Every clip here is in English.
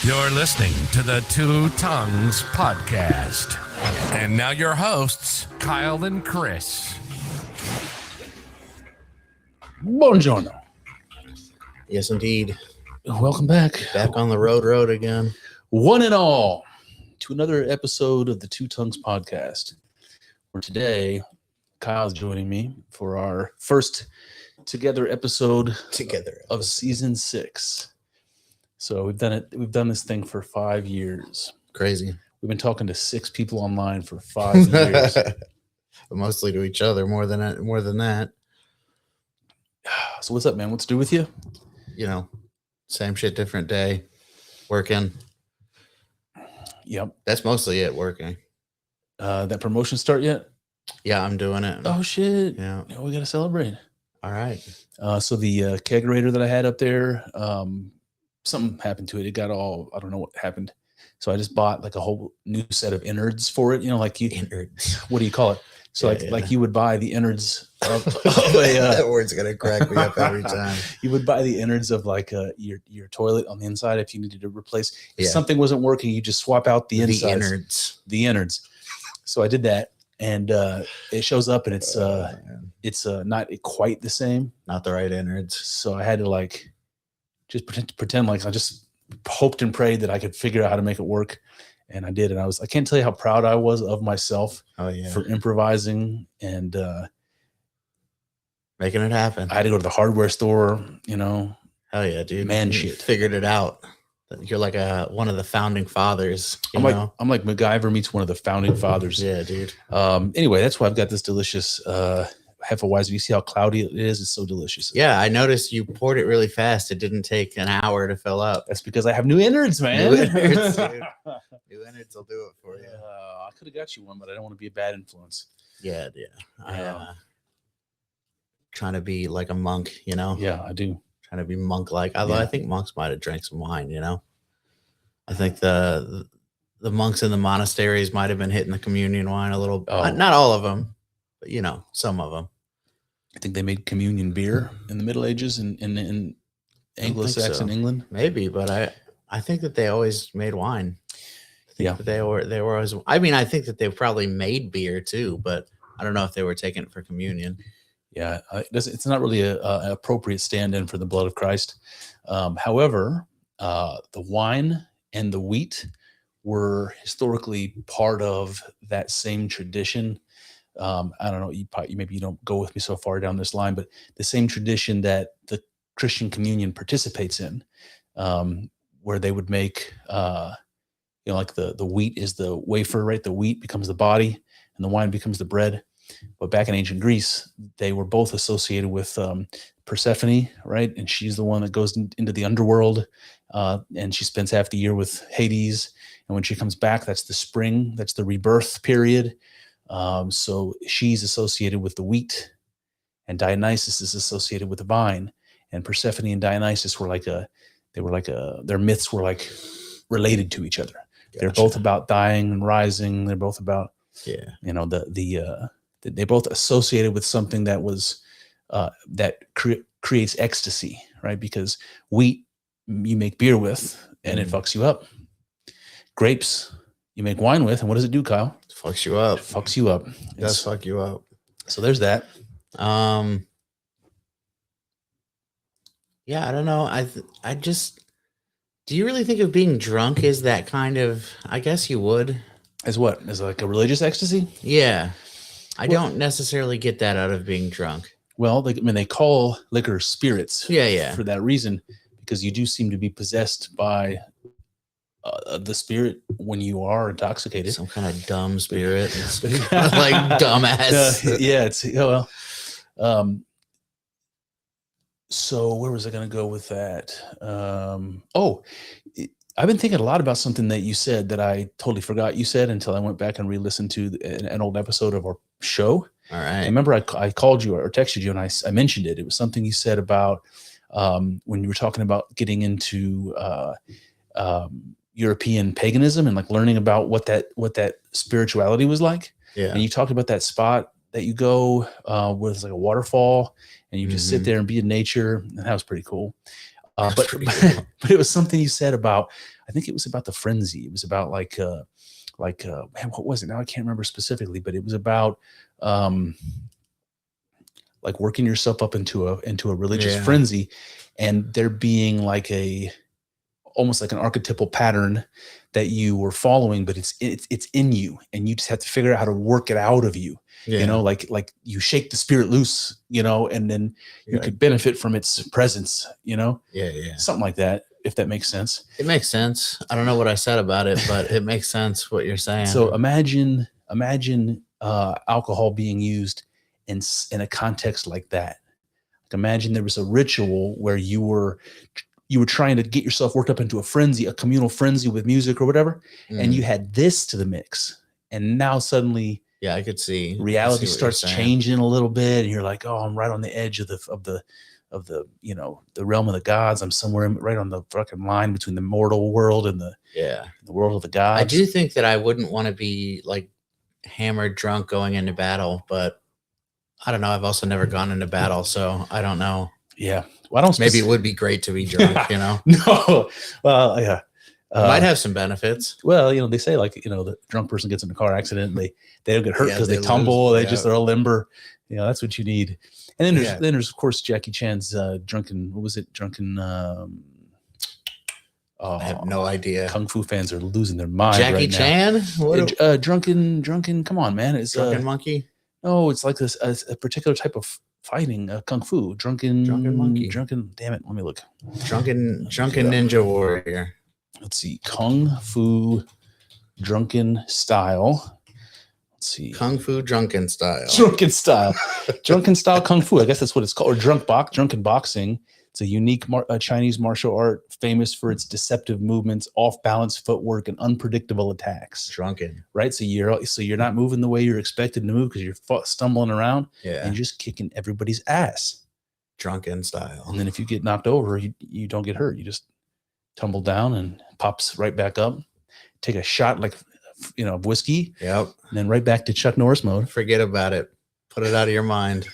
You're listening to the Two Tongues Podcast. And now your hosts, Kyle and Chris. Buongiorno. Yes, indeed. Welcome back. Back on the road again. One and all to another episode of the Two Tongues Podcast. Where today, Kyle's joining me for our first together episode of season 6. So we've done this thing for 5 years. Crazy. We've been talking to 6 people online for 5 years. But mostly to each other more than that. So what's up, man? What's new with you? You know, same shit, different day. Working. Yep. That's mostly it, working. That promotion start yet? Yeah, I'm doing it. Oh, shit. Yeah. We got to celebrate. All right. So the kegerator that I had up there, something happened to it. It got all, I don't know what happened. So I just bought like a whole new set of innards for it. You know, like innards. What do you call it? So like you would buy the innards of that word's gonna crack me up every time. You would buy the innards of like your toilet on the inside if you needed to replace. If something wasn't working, you just swap out the insides. The innards. So I did that, and it shows up, and it's not quite the same. Not the right innards. So I had to like just pretend like I just hoped and prayed that I could figure out how to make it work. And I did. And I can't tell you how proud I was of myself for improvising and making it happen. I had to go to the hardware store, you know. Hell yeah, dude. Man, you shit. Figured it out. You're like one of the founding fathers. I'm like MacGyver meets one of the founding fathers. Yeah, dude. Anyway, that's why I've got this delicious Hefeweizen. You see how cloudy it is? It's so delicious. Yeah, I noticed you poured it really fast. It didn't take an hour to fill up. That's because I have new innards, man. New innards, dude. New innards will do it for you. I could have got you one, but I don't want to be a bad influence. Yeah. Trying to be like a monk, you know? Yeah, I do. Trying to be monk-like. Although I think monks might have drank some wine, you know? I think the monks in the monasteries might have been hitting the communion wine a little. Not all of them, but, you know, some of them. I think they made communion beer in the Middle Ages in Anglo-Saxon England. Maybe, but I think that they always made wine. That they were always. I mean, I think that they probably made beer too, but I don't know if they were taking it for communion. Yeah, it's not really an appropriate stand-in for the blood of Christ. However, the wine and the wheat were historically part of that same tradition. I don't know. Maybe you don't go with me so far down this line, but the same tradition that the Christian communion participates in, where they would make, like the wheat is the wafer, right? The wheat becomes the body, and the wine becomes the bread. But back in ancient Greece, they were both associated with Persephone, right? And she's the one that goes into the underworld, and she spends half the year with Hades. And when she comes back, that's the spring, that's the rebirth period. So she's associated with the wheat, and Dionysus is associated with the vine. And Persephone and Dionysus were their myths were like related to each other. Gotcha. They're both about dying and rising. They're both about, they both associated with something that was that creates ecstasy, right? Because wheat you make beer with, and it fucks you up. Grapes you make wine with, and what does it do, Kyle? Fucks you up. Fucks you up. It does fuck you up. So there's that. Yeah, I don't know. I just. Do you really think of being drunk as that kind of? I guess you would. As what? As like a religious ecstasy? Yeah. I don't necessarily get that out of being drunk. Well, they call liquor spirits. Yeah. For that reason, because you do seem to be possessed by the spirit when you are intoxicated. Some kind of dumb spirit. Like dumbass. So where was I going to go with that? I've been thinking a lot about something that you said that I totally forgot you said until I went back and re-listened to an old episode of our show. All right. I remember I called you or texted you, and I mentioned it. It was something you said about when you were talking about getting into European paganism and like learning about what that spirituality was like. Yeah. And you talked about that spot that you go where it's like a waterfall, and you just sit there and be in nature. And that was pretty cool. But it was something you said about I think it was about the frenzy. It was about like man, what was it? Now I can't remember specifically, but it was about like working yourself up into a religious frenzy, and there being like almost like an archetypal pattern that you were following, but it's in you, and you just have to figure out how to work it out of you. You know, like you shake the spirit loose, you know, and then you could benefit from its presence, you know? Something like that, if that makes sense. It makes sense. I don't know what I said about it, but it makes sense what you're saying. So imagine alcohol being used in a context like that. Like imagine there was a ritual where you were trying to get yourself worked up into a frenzy, a communal frenzy with music or whatever, and you had this to the mix, and now suddenly, I could see reality starts changing a little bit, and you're like, oh, I'm right on the edge of the you know, the realm of the gods. I'm somewhere right on the fucking line between the mortal world and the world of the gods. I do think that I wouldn't want to be like hammered drunk going into battle, but I don't know. I've also never gone into battle, so I don't know. Yeah. Well, maybe it would be great to be drunk, you know? No. Well, yeah. It might have some benefits. Well, you know, they say like, you know, the drunk person gets in a car accident, and they don't get hurt because they tumble. They just are limber. You know, that's what you need. And then there's of course Jackie Chan's drunken. What was it? Drunken. I have no idea. Kung Fu fans are losing their mind. Jackie Chan? What? Drunken. Come on, man. It's Drunken Monkey. No, it's like this a particular type of fighting, Kung Fu. Drunken Monkey. Damn it. Let me look. Drunken Ninja Warrior. Let's see. Kung Fu drunken style. Let's see. Kung Fu drunken style. Drunken style. Drunken style Kung Fu. I guess that's what it's called. Or drunken boxing. It's a unique Chinese martial art famous for its deceptive movements, off-balance footwork, and unpredictable attacks. Drunken. Right? So you're not moving the way you're expected to move because you're stumbling around. Yeah. And you're just kicking everybody's ass. Drunken style. And then if you get knocked over, you don't get hurt. You just tumble down and pops right back up. Take a shot like, you know, of whiskey. Yep. And then right back to Chuck Norris mode. Forget about it. Put it out of your mind.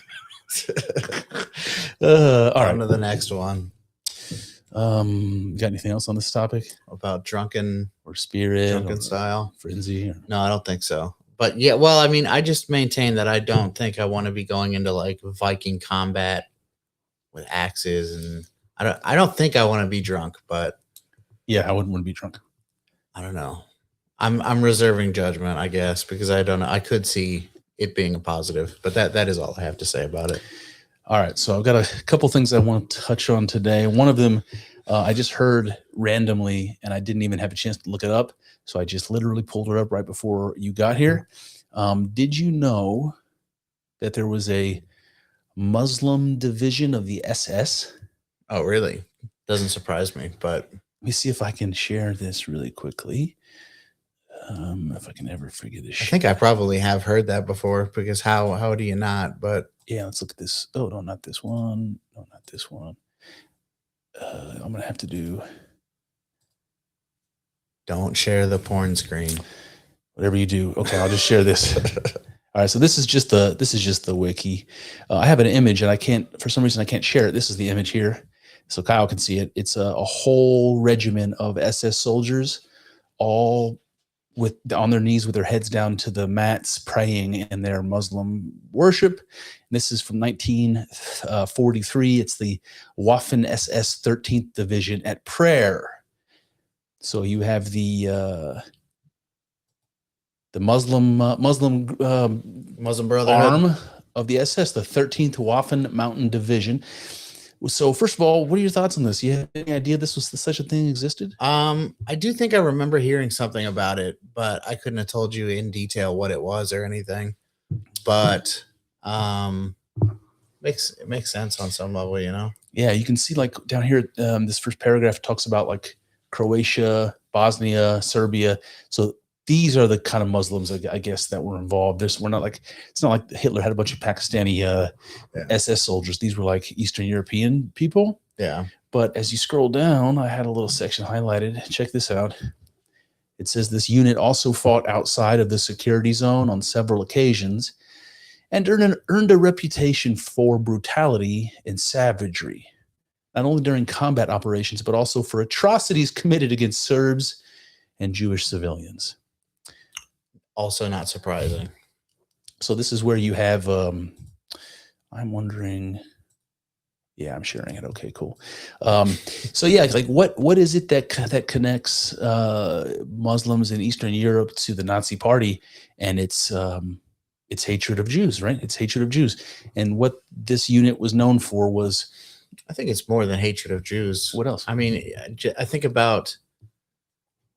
All right. On to the next one. Got anything else on this topic about drunken or spirit, drunken style, frenzy? No, I don't think so. But yeah, well, I mean, I just maintain that I don't think I want to be going into like Viking combat with axes, and I don't think I want to be drunk. But yeah, I wouldn't want to be drunk. I don't know. I'm reserving judgment, I guess, because I don't know. I could see it being a positive, but that is all I have to say about it. All right, so I've got a couple things I want to touch on today. One of them I just heard randomly, and I didn't even have a chance to look it up, so I just literally pulled it up right before you got here. Did you know that there was a Muslim division of the SS? Oh, really? Doesn't surprise me, but let me see if I can share this really quickly. If I can ever figure this. I think I probably have heard that before, because how do you not? But yeah, let's look at this. Oh, no, not this one. No, not this one. I'm gonna have to do. Don't share the porn screen. Whatever you do. Okay, I'll just share this. All right, so this is just the wiki. I have an image, and I can't, for some reason, I can't share it. This is the image here, so Kyle can see it. It's a whole regiment of SS soldiers, all on their knees with their heads down to the mats, praying in their Muslim worship. And this is from 1943. It's the Waffen SS 13th Division at prayer. So you have the Muslim Brotherhood arm of the SS, the 13th Waffen Mountain Division. So first of all, what are your thoughts on this? You have any idea this was such a thing existed? I do think I remember hearing something about it, but I couldn't have told you in detail what it was or anything. But it makes sense on some level, you know? Yeah, you can see like down here, this first paragraph talks about like Croatia, Bosnia, Serbia. So these are the kind of Muslims, I guess, that were involved. It's not like Hitler had a bunch of Pakistani SS soldiers. These were like Eastern European people. Yeah. But as you scroll down, I had a little section highlighted. Check this out. It says this unit also fought outside of the security zone on several occasions and earned a reputation for brutality and savagery. not only during combat operations, but also for atrocities committed against Serbs and Jewish civilians. Also not surprising. So this is where you have, I'm wondering, yeah, I'm sharing it. Okay, cool. So yeah, like what is it that connects Muslims in Eastern Europe to the Nazi Party? And it's hatred of Jews, right? It's hatred of Jews. And what this unit was known for was, I think it's more than hatred of Jews. What else? I mean, I think about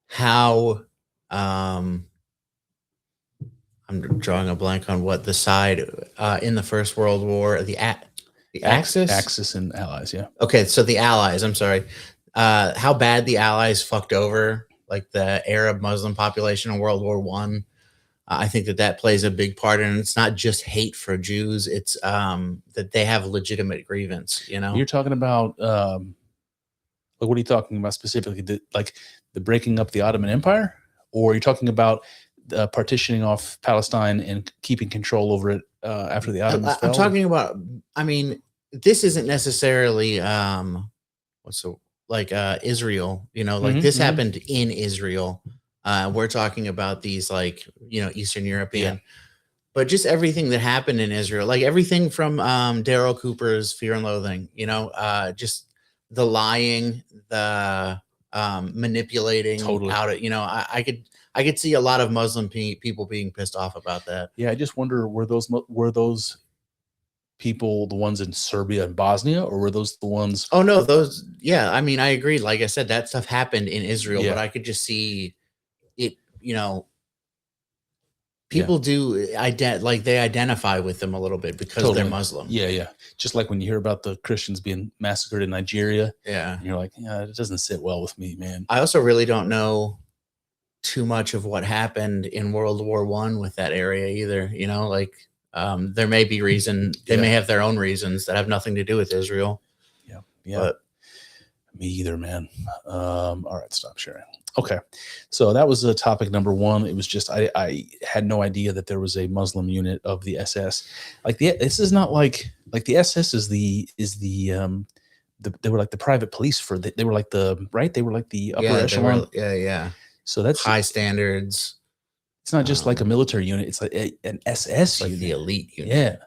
how I'm drawing a blank on what the side in the First World War, the Axis and Allies, yeah. Okay, so the Allies. I'm sorry. How bad the Allies fucked over like the Arab Muslim population in World War One. I think that plays a big part, and it's not just hate for Jews; it's that they have legitimate grievance. You know, You're talking about like what are you talking about specifically? The breaking up the Ottoman Empire, or you're talking about partitioning off Palestine and keeping control over it after the Ottomans fell? I'm talking about. I mean, this isn't necessarily Israel. You know, like this happened in Israel. We're talking about these Eastern European, but just everything that happened in Israel, like everything from Daryl Cooper's Fear and Loathing, just the lying, the manipulating out of, I could see a lot of Muslim people being pissed off about that. Yeah. I just wonder, were those people the ones in Serbia and Bosnia, or were those the ones? Oh no, those. Yeah. I mean, I agree. Like I said, that stuff happened in Israel, but I could just see it, people do they identify with them a little bit because they're Muslim. Yeah. Just like when you hear about the Christians being massacred in Nigeria. Yeah. And you're like, yeah, it doesn't sit well with me, man. I also really don't know too much of what happened in World War One with that area either. There may be they may have their own reasons that have nothing to do with Israel. Yeah. But me either, man. All right, stop sharing. Okay, so that was topic number one. It was just I had no idea that there was a Muslim unit of the SS. This is not like the SS is the they were like the private police for they were like the upper echelon. Yeah. So that's high standards. It's not just like a military unit. It's like an SS like unit. The elite unit.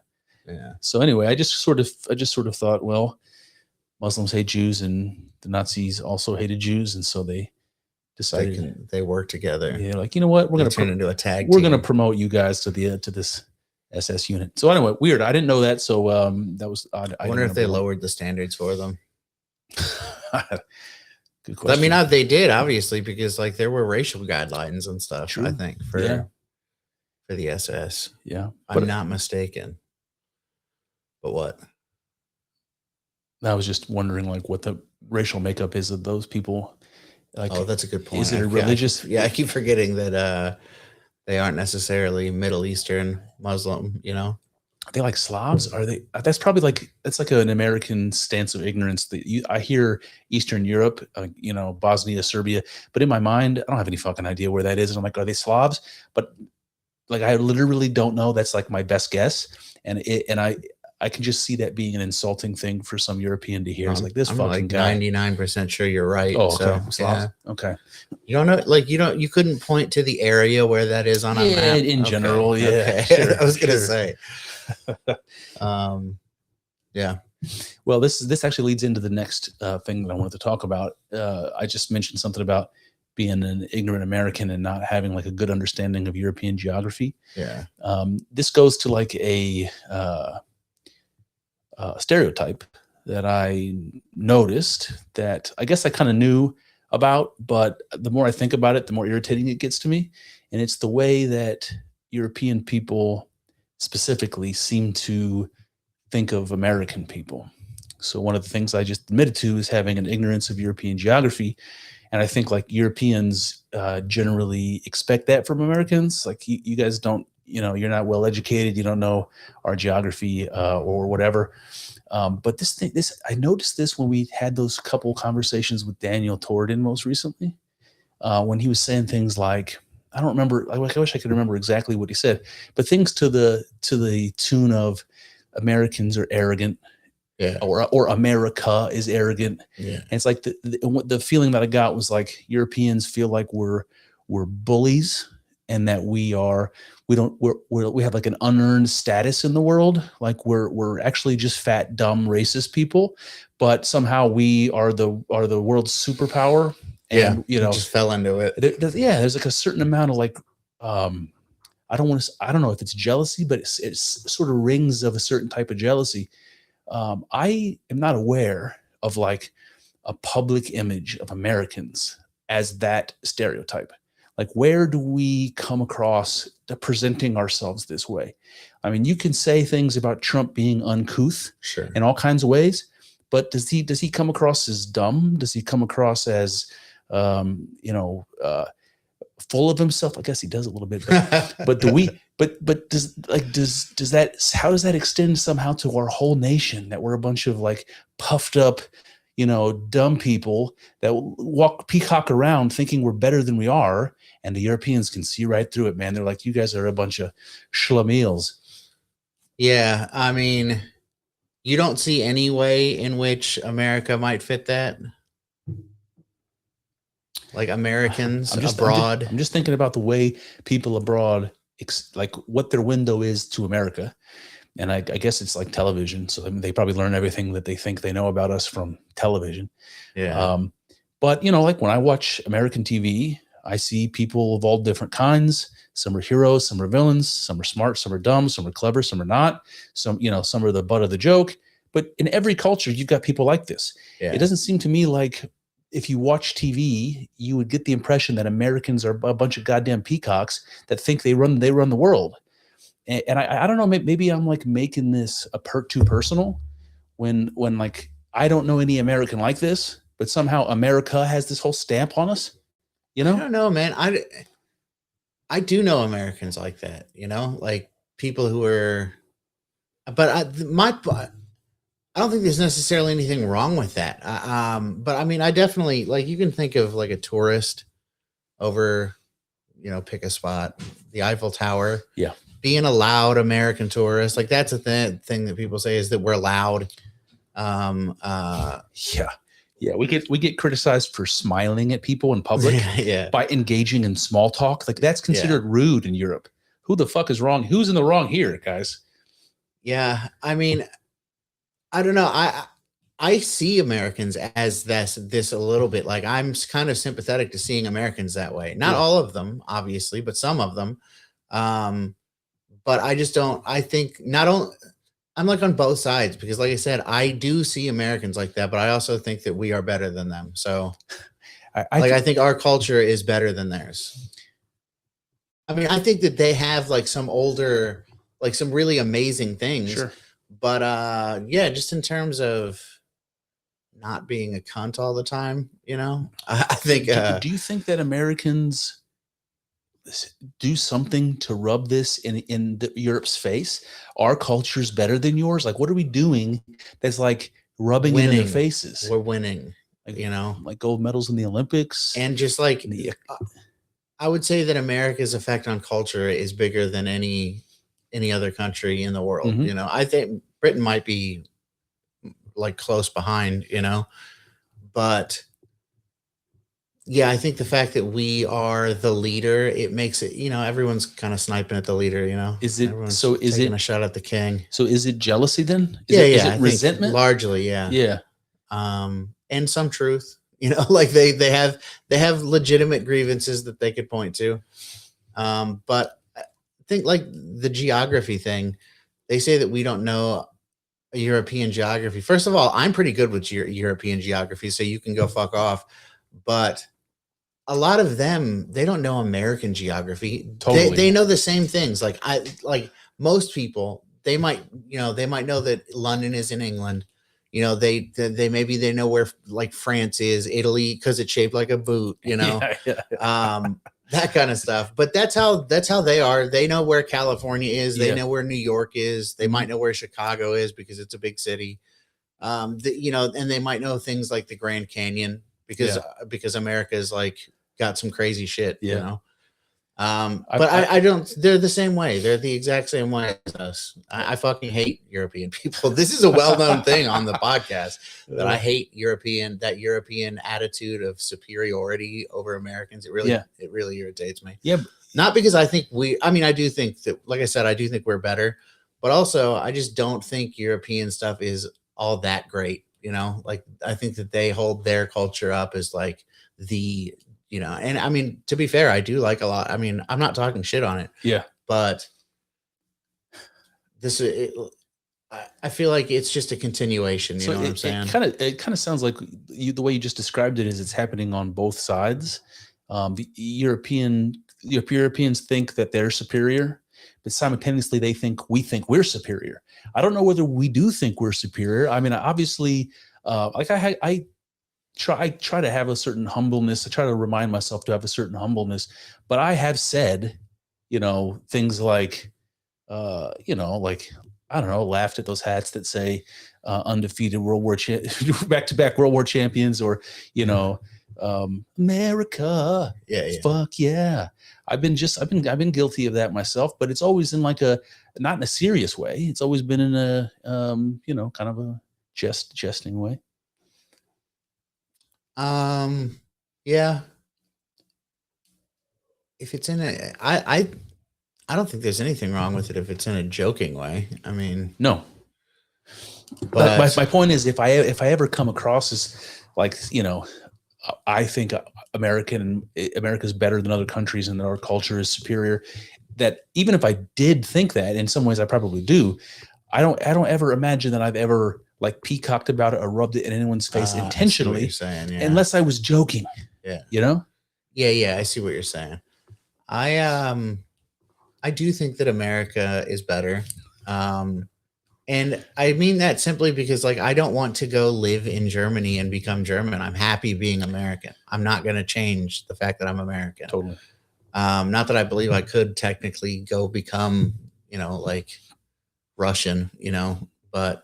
Yeah. So anyway, I just sort of thought, well, Muslims hate Jews and the Nazis also hated Jews, and so they decided they work together. Yeah, like, you know what, we're going to turn into a tag. We're going to promote you guys to this SS unit. So anyway, weird. I didn't know that. So that was odd. I wonder if they lowered the standards for them. Good question. I mean, they did obviously because there were racial guidelines and stuff. True. I think for the SS. Yeah, I'm not mistaken. But what? I was just wondering, what the racial makeup is of those people. That's a good point. Is it a religious? I keep forgetting that they aren't necessarily Middle Eastern Muslim. Are they like Slavs? Are they? That's probably that's like an American stance of ignorance. I hear Eastern Europe, Bosnia, Serbia, but in my mind, I don't have any fucking idea where that is. And I'm like, are they Slavs? But I literally don't know. That's my best guess, and I can just see that being an insulting thing for some European to hear. It's this I'm fucking guy. 99% sure you're right. Oh, okay. So, yeah. Okay. You don't know, you couldn't point to the area where that is on a map. In general, yeah. Okay. Sure, I was gonna say. Yeah. Well, this actually leads into the next thing that I wanted to talk about. I just mentioned something about being an ignorant American and not having a good understanding of European geography. Yeah. This goes to a stereotype that I noticed that I guess I kind of knew about, but the more I think about it, the more irritating it gets to me. And it's the way that European people specifically seem to think of American people. So one of the things I just admitted to is having an ignorance of European geography. And I think Europeans generally expect that from Americans. You guys don't, you're not well educated. You don't know our geography or whatever. But I noticed this when we had those couple conversations with Daniel Torden most recently, when he was saying things like, I don't remember. I wish I could remember exactly what he said, but things to the tune of Americans are arrogant, Yeah. Or America is arrogant. Yeah. And it's like the feeling that I got was like Europeans feel like we're bullies, and that we have like an unearned status in the world. Like we're actually just fat, dumb, racist people, but somehow we are the world's superpower. And we just fell into it. There's like a certain amount of like, I don't know if it's jealousy, but it's sort of rings of a certain type of jealousy. I am not aware of like a public image of Americans as that stereotype. Like, where do we come across presenting ourselves this way? I mean, you can say things about Trump being uncouth Sure. in all kinds of ways, but does he come across as dumb? Does he come across as full of himself? I guess he does a little bit, but does that, how does that extend somehow to our whole nation, that we're a bunch of like puffed up, dumb people that peacock around thinking we're better than we are, and the Europeans can see right through it, man. They're like, you guys are a bunch of schlemiels. Yeah, I mean, you don't see any way in which America might fit that. Like Americans abroad. I'm just thinking about the way people abroad, like what their window is to America. And I guess it's like television. So they probably learn everything that they think they know about us from television. Yeah. But, like when I watch American TV, I see people of all different kinds. Some are heroes, some are villains, some are smart, some are dumb, some are clever, some are not. Some are the butt of the joke. But in every culture, you've got people like this. Yeah. It doesn't seem to me like if you watch TV, you would get the impression that Americans are a bunch of goddamn peacocks that think they run the world. And I don't know, maybe I'm like making this too personal when like I don't know any American like this, but somehow America has this whole stamp on us. I don't know, man. I do know Americans like that, like people who are, but I don't think there's necessarily anything wrong with that. But I mean, I definitely, like, you can think of like a tourist over, pick a spot, the Eiffel Tower. Yeah. Being a loud American tourist, like that's a thing that people say, is that we're loud. Yeah, we get criticized for smiling at people in public by engaging in small talk. Like that's considered rude in Europe. Who the fuck is wrong? Who's in the wrong here, guys? Yeah, I mean, I don't know. I see Americans as this a little bit. Like I'm kind of sympathetic to seeing Americans that way. Not all of them, obviously, but some of them. But I just don't. I think not only. I'm like on both sides, because like I said, I do see Americans like that, but I also think that we are better than them. So I think our culture is better than theirs. I mean, I think that they have like some older, like some really amazing things. Sure. But just in terms of not being a cunt all the time, I think. Do you think that Americans do something to rub this in Europe's face? Our culture's better than yours. Like, what are we doing that's like rubbing it in their faces? We're winning, like gold medals in the Olympics. And just like, I would say that America's effect on culture is bigger than any other country in the world. Mm-hmm. I think Britain might be like close behind, but yeah, I think the fact that we are the leader, it makes it, everyone's kind of sniping at the leader, Is it everyone's so? Is taking it a shot at the king? So is it jealousy then? Is it resentment? Largely, yeah. Yeah. And some truth, like they have legitimate grievances that they could point to. But I think like the geography thing, they say that we don't know European geography. First of all, I'm pretty good with European geography, so you can go fuck off. But a lot of them, they don't know American geography. Totally. They know the same things. Like most people, they might know that London is in England. They maybe they know where like France is, Italy, because it's shaped like a boot, that kind of stuff. But that's how they are. They know where California is. They know where New York is. They might know where Chicago is because it's a big city. And they might know things like the Grand Canyon because America is like got some crazy shit, But I don't. They're the same way. They're the exact same way as us. I fucking hate European people. This is a well-known thing on the podcast that I hate that European attitude of superiority over Americans. It really irritates me. Yeah. Not because I think I do think that, like I said, I do think we're better, but also I just don't think European stuff is all that great. Like I think that they hold their culture up as like and I mean, to be fair, I do like a lot. I mean, I'm not talking shit on it. Yeah. But I feel like it's just a continuation. You know what I'm saying? It kind of sounds like the way you just described it is it's happening on both sides. The Europeans think that they're superior, but simultaneously we think we're superior. I don't know whether we do think we're superior. I mean, obviously, I try to have a certain humbleness. I try to remind myself to have a certain humbleness, but I have said, things like, like, I don't know, laughed at those hats that say undefeated back-to-back World War champions, or, America. Yeah. Fuck yeah. I've been guilty of that myself, but it's always in like not in a serious way. It's always been in a, kind of a jesting way. Yeah. If it's in I don't think there's anything wrong with it if it's in a joking way. I mean, no. But my point is, if I ever come across as like, I think America's better than other countries and that our culture is superior, that even if I did think that, in some ways I probably do, I don't ever imagine that I've ever like peacocked about it or rubbed it in anyone's face intentionally, unless I was joking. Yeah. Yeah. I see what you're saying. I do think that America is better. And I mean that simply because like, I don't want to go live in Germany and become German. I'm happy being American. I'm not going to change the fact that I'm American. Totally. Not that I believe I could technically go become, like Russian, but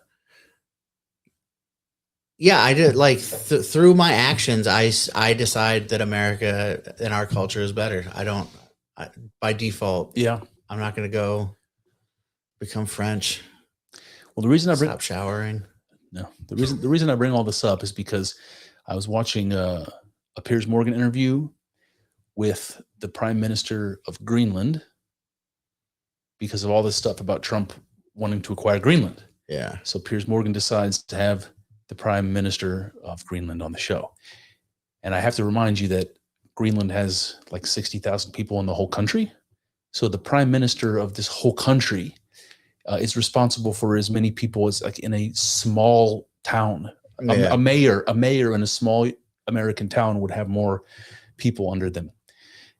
yeah, I did like through my actions, I decide that America and our culture is better. By default. Yeah. I'm not going to go become French. Well, the reason stop showering. No, the reason I bring all this up is because I was watching a Piers Morgan interview with the Prime Minister of Greenland because of all this stuff about Trump wanting to acquire Greenland. Yeah. So Piers Morgan decides to have the Prime Minister of Greenland on the show. And I have to remind you that Greenland has like 60,000 people in the whole country. So the Prime Minister of this whole country is responsible for as many people as like in a small town. A mayor in a small American town would have more people under them.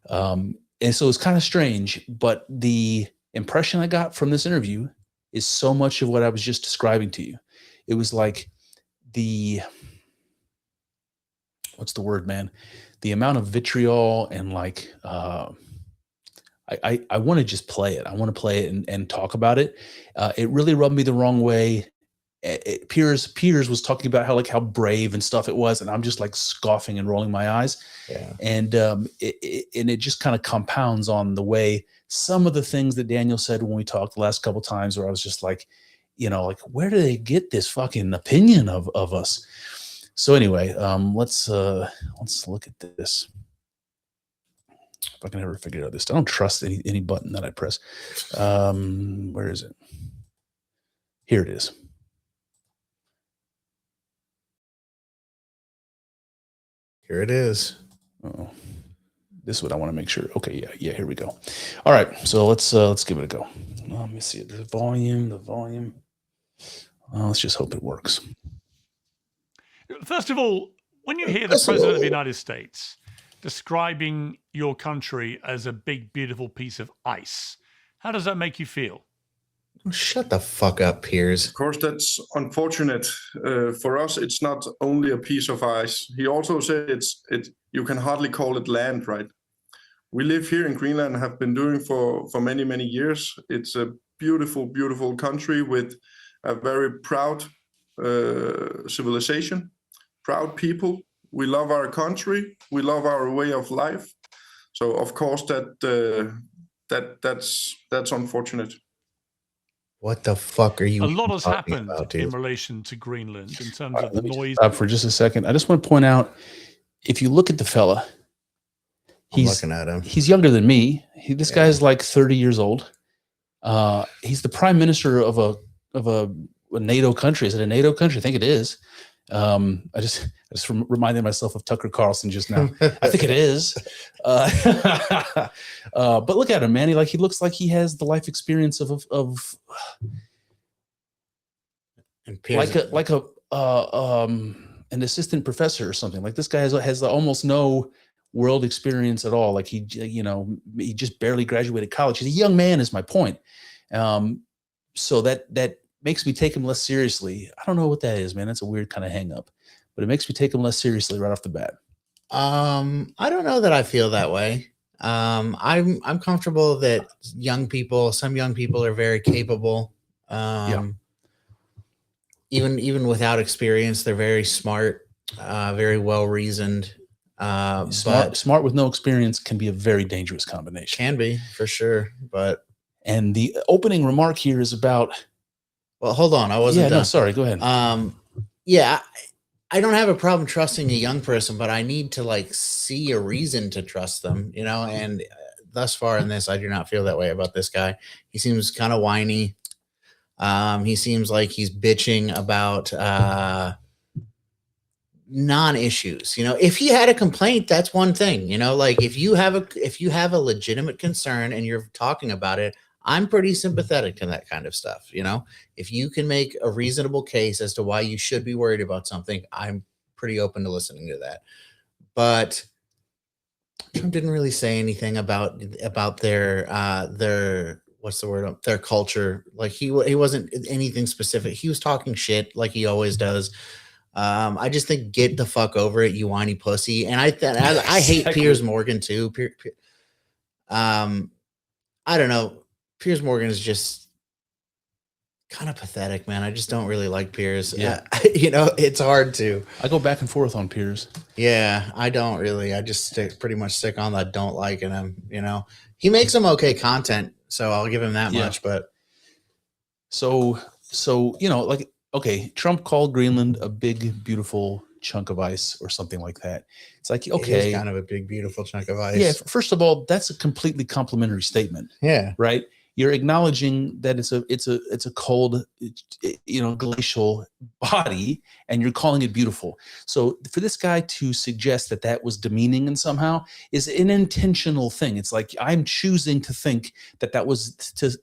And so it's kind of strange, but the impression I got from this interview is so much of what I was just describing to you. It was like what's the word, man? The amount of vitriol and like, I want to just play it. I want to play it and talk about it. It really rubbed me the wrong way. Piers was talking about how brave and stuff it was, and I'm just like scoffing and rolling my eyes. Yeah. And it just kind of compounds on the way some of the things that Daniel said when we talked the last couple of times, where I was just like, like where do they get this fucking opinion of us? So anyway, let's look at this. If I can ever figure out this, I don't trust any button that I press. Where is it? Here it is. Here it is. Oh, this is what I want to make sure. Okay, yeah. Here we go. All right, so let's give it a go. Let me see the volume. Let's just hope it works. First of all, when you hear the President of the United States describing your country as a big, beautiful piece of ice, how does that make you feel? Shut the fuck up, Piers. Of course, that's unfortunate. For us, it's not only a piece of ice. He also said you can hardly call it land, right? We live here in Greenland and have been doing for many, many years. It's a beautiful, beautiful country with a very proud civilization, proud people. We love our country. We love our way of life. So of course that's unfortunate. What the fuck are you? A lot has talking happened about, dude? in relation to Greenland in terms of the Let me noise. stop for just a second. I just want to point out, if you look at the fella, I'm looking at him. he's younger than me. This Yeah. guy is like 30 years old. He's the prime minister of a NATO country. Is it a NATO country? I think it is. I just reminded myself of Tucker Carlson just now. I think it is. But look at him, man. He looks like he has the life experience of And Piers, an assistant professor or something. Like this guy has almost no world experience at all. Like he just barely graduated college. He's a young man, is my point. So that makes me take him less seriously. I don't know what that is, man. That's a weird kind of hang up, but it makes me take him less seriously right off the bat. I don't know that I feel that way. I'm comfortable that some young people are very capable. Even without experience, they're very smart, very well reasoned. Smart with no experience can be a very dangerous combination. Can be, for sure. And the opening remark here is about. Well, hold on. I wasn't done. No, sorry. Go ahead. I don't have a problem trusting a young person, but I need to see a reason to trust them, and thus far in this, I do not feel that way about this guy. He seems kind of whiny. He seems like he's bitching about non-issues. If he had a complaint, that's one thing. If you have a legitimate concern and you're talking about it, I'm pretty sympathetic to that kind of stuff. If you can make a reasonable case as to why you should be worried about something, I'm pretty open to listening to that. But Trump didn't really say anything about their what's the word? Their culture. Like he wasn't anything specific. He was talking shit like he always does. I just think get the fuck over it, you whiny pussy. And I hate Piers Morgan too. I don't know. Piers Morgan is just kind of pathetic, man. I just don't really like Piers. Yeah. It's hard to. I go back and forth on Piers. Yeah, I don't really. I just pretty much stick on that don't liking him. He makes some okay content, so I'll give him that much. But so okay, Trump called Greenland a big, beautiful chunk of ice or something like that. It's like, okay, it is kind of a big, beautiful chunk of ice. Yeah. First of all, that's a completely complimentary statement. Yeah. Right. You're acknowledging that it's a cold, glacial body, and you're calling it beautiful. So for this guy to suggest that was demeaning and somehow is an intentional thing. It's like I'm choosing to think that was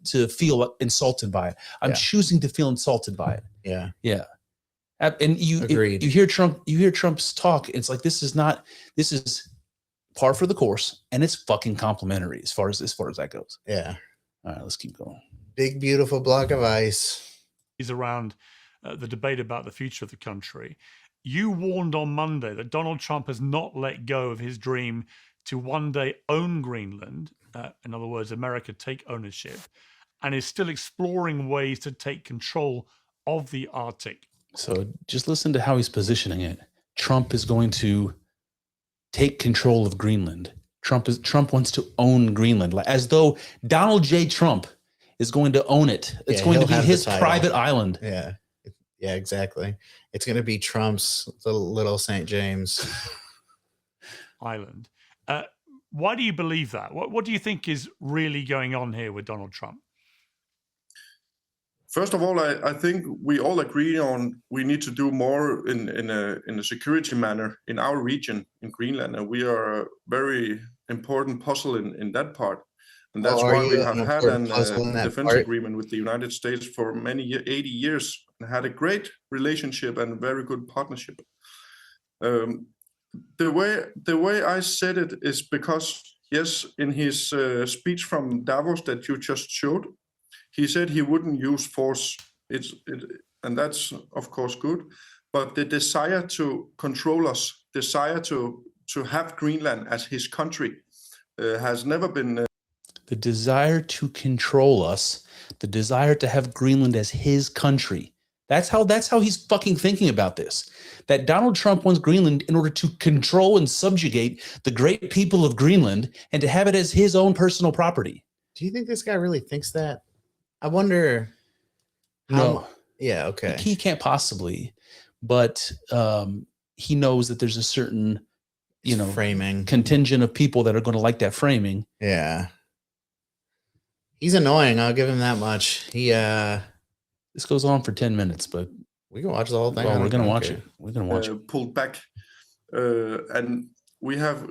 to feel insulted by it. I'm choosing to feel insulted by it. Yeah. Yeah. And you hear Trump's talk. It's like this is par for the course, and it's fucking complimentary as far as that goes. Yeah. All right, let's keep going. Big, beautiful block of ice. He's around the debate about the future of the country. You warned on Monday that Donald Trump has not let go of his dream to one day own Greenland. In other words, America take ownership, and is still exploring ways to take control of the Arctic. So just listen to how he's positioning it. Trump is going to take control of Greenland. Trump wants to own Greenland, as though Donald J. Trump is going to own it. It's going to be his private island. Yeah. Yeah, exactly. It's going to be Trump's little St. James island. Why do you believe that? What do you think is really going on here with Donald Trump? First of all, I think we all agree on we need to do more in a security manner in our region in Greenland, and we are a very important puzzle in that part. And that's why we have had a defense agreement with the United States for 80 years and had a great relationship and very good partnership. The way I said it is because, yes, in his speech from Davos that you just showed, he said he wouldn't use force. And that's of course good. But the desire to control us, desire to have Greenland as his country, has never been. The desire to control us, the desire to have Greenland as his country. That's how he's fucking thinking about this. That Donald Trump wants Greenland in order to control and subjugate the great people of Greenland and to have it as his own personal property. Do you think this guy really thinks that? I wonder. No. Yeah. Okay. He can't possibly, but he knows that there's a certain, framing contingent of people that are going to like that framing. Yeah. He's annoying. I'll give him that much. This goes on for 10 minutes, but we can watch the whole thing. Well, we're going to watch it. We're going to watch it. Pulled back. And we have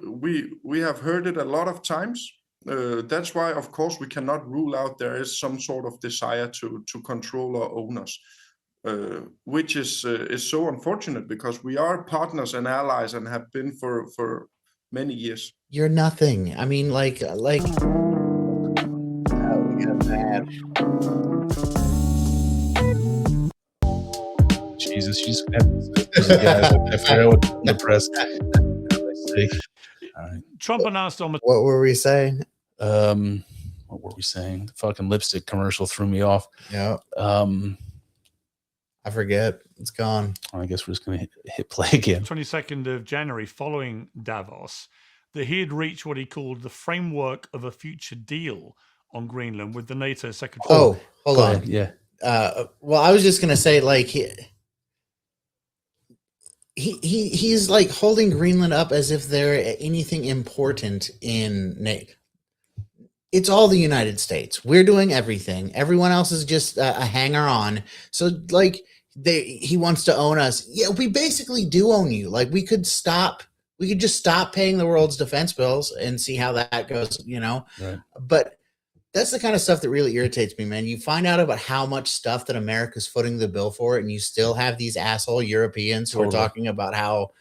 heard it a lot of times. That's why, of course, we cannot rule out there is some sort of desire to control or own us, which is so unfortunate because we are partners and allies and have been for many years. You're nothing. I mean, like. Oh, we got mad. Jesus, she's I forgot what the press. All right. Trump announced on. What were we saying? What were we saying? The fucking lipstick commercial threw me off. Yeah. I forget. It's gone. I guess we're just gonna hit play again. 22nd of January, following Davos, that he had reached what he called the framework of a future deal on Greenland with the NATO Secretary. Oh, hold on. Ahead. Yeah. Well, I was just gonna say, like, he's like holding Greenland up as if they're anything important in NATO. It's all the United States. We're doing everything. Everyone else is just a hanger on. So, like, he wants to own us. Yeah, we basically do own you. Like, we could just stop paying the world's defense bills and see how that goes, Right. But that's the kind of stuff that really irritates me, man. You find out about how much stuff that America's footing the bill for, and you still have these asshole Europeans who are talking about how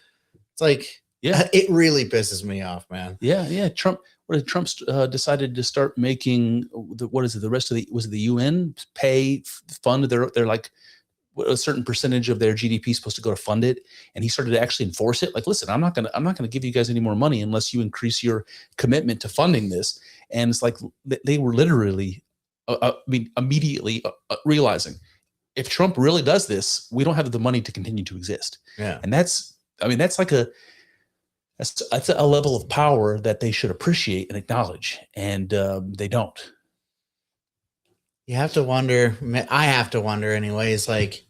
it's like, it really pisses me off, man. Yeah. Trump decided to start making the rest of the UN fund their like a certain percentage of their GDP is supposed to go to fund it, and he started to actually enforce it. Like, listen, I'm not gonna give you guys any more money unless you increase your commitment to funding this. And it's like they were literally, immediately realizing if Trump really does this, we don't have the money to continue to exist. Yeah, and that's like that's a level of power that they should appreciate and acknowledge, and they don't. You have to wonder. I have to wonder, anyways. Like,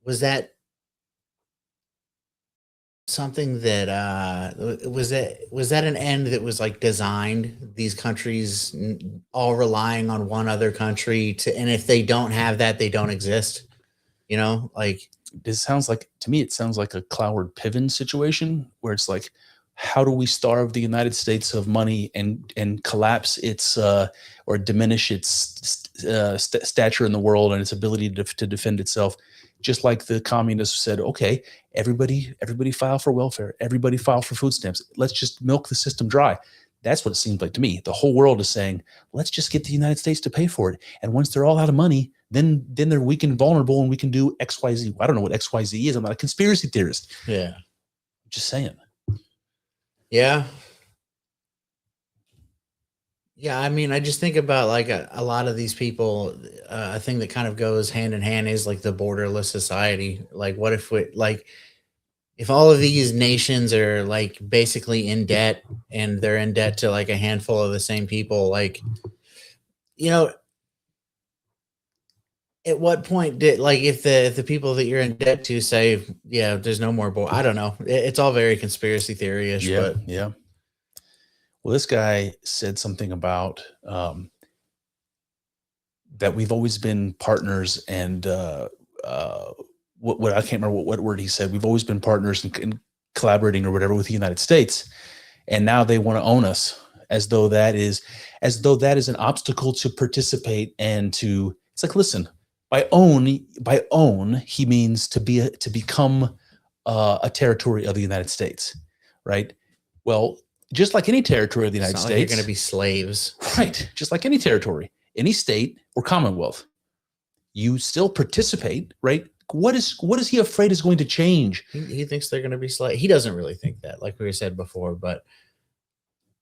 was that something that was that an end that was like designed? These countries all relying on one other country and if they don't have that, they don't exist. Like. It sounds like a Cloward Piven situation where it's like, how do we starve the United States of money and collapse its or diminish its stature in the world and its ability to defend itself? Just like the communists said, okay, everybody file for welfare, everybody file for food stamps. Let's just milk the system dry. That's what it seems like to me. The whole world is saying, let's just get the United States to pay for it. And once they're all out of money, then they're weak and vulnerable and we can do XYZ. I don't know what XYZ is. I'm not a conspiracy theorist. Yeah. I'm just saying. Yeah. Yeah. I mean, I just think about like a lot of these people, a thing that kind of goes hand in hand is like the borderless society. Like, what if if all of these nations are like basically in debt and they're in debt to like a handful of the same people, like, at what point if the people that you're in debt to say, yeah, there's no more I don't know. It's all very conspiracy theory-ish. Yeah. But yeah. Well, this guy said something about that we've always been partners and what I can't remember what word he said. We've always been partners and collaborating or whatever with the United States, and now they want to own us as though that is an obstacle to participate and to. It's like, listen, by own he means to become a territory of the United States, right? Well, just like any territory of the United States, you're going to be slaves, right? Just like any territory, any state or commonwealth, you still participate, right? What is he afraid is going to change? He thinks they're going to be slaves. He doesn't really think that, like we said before, but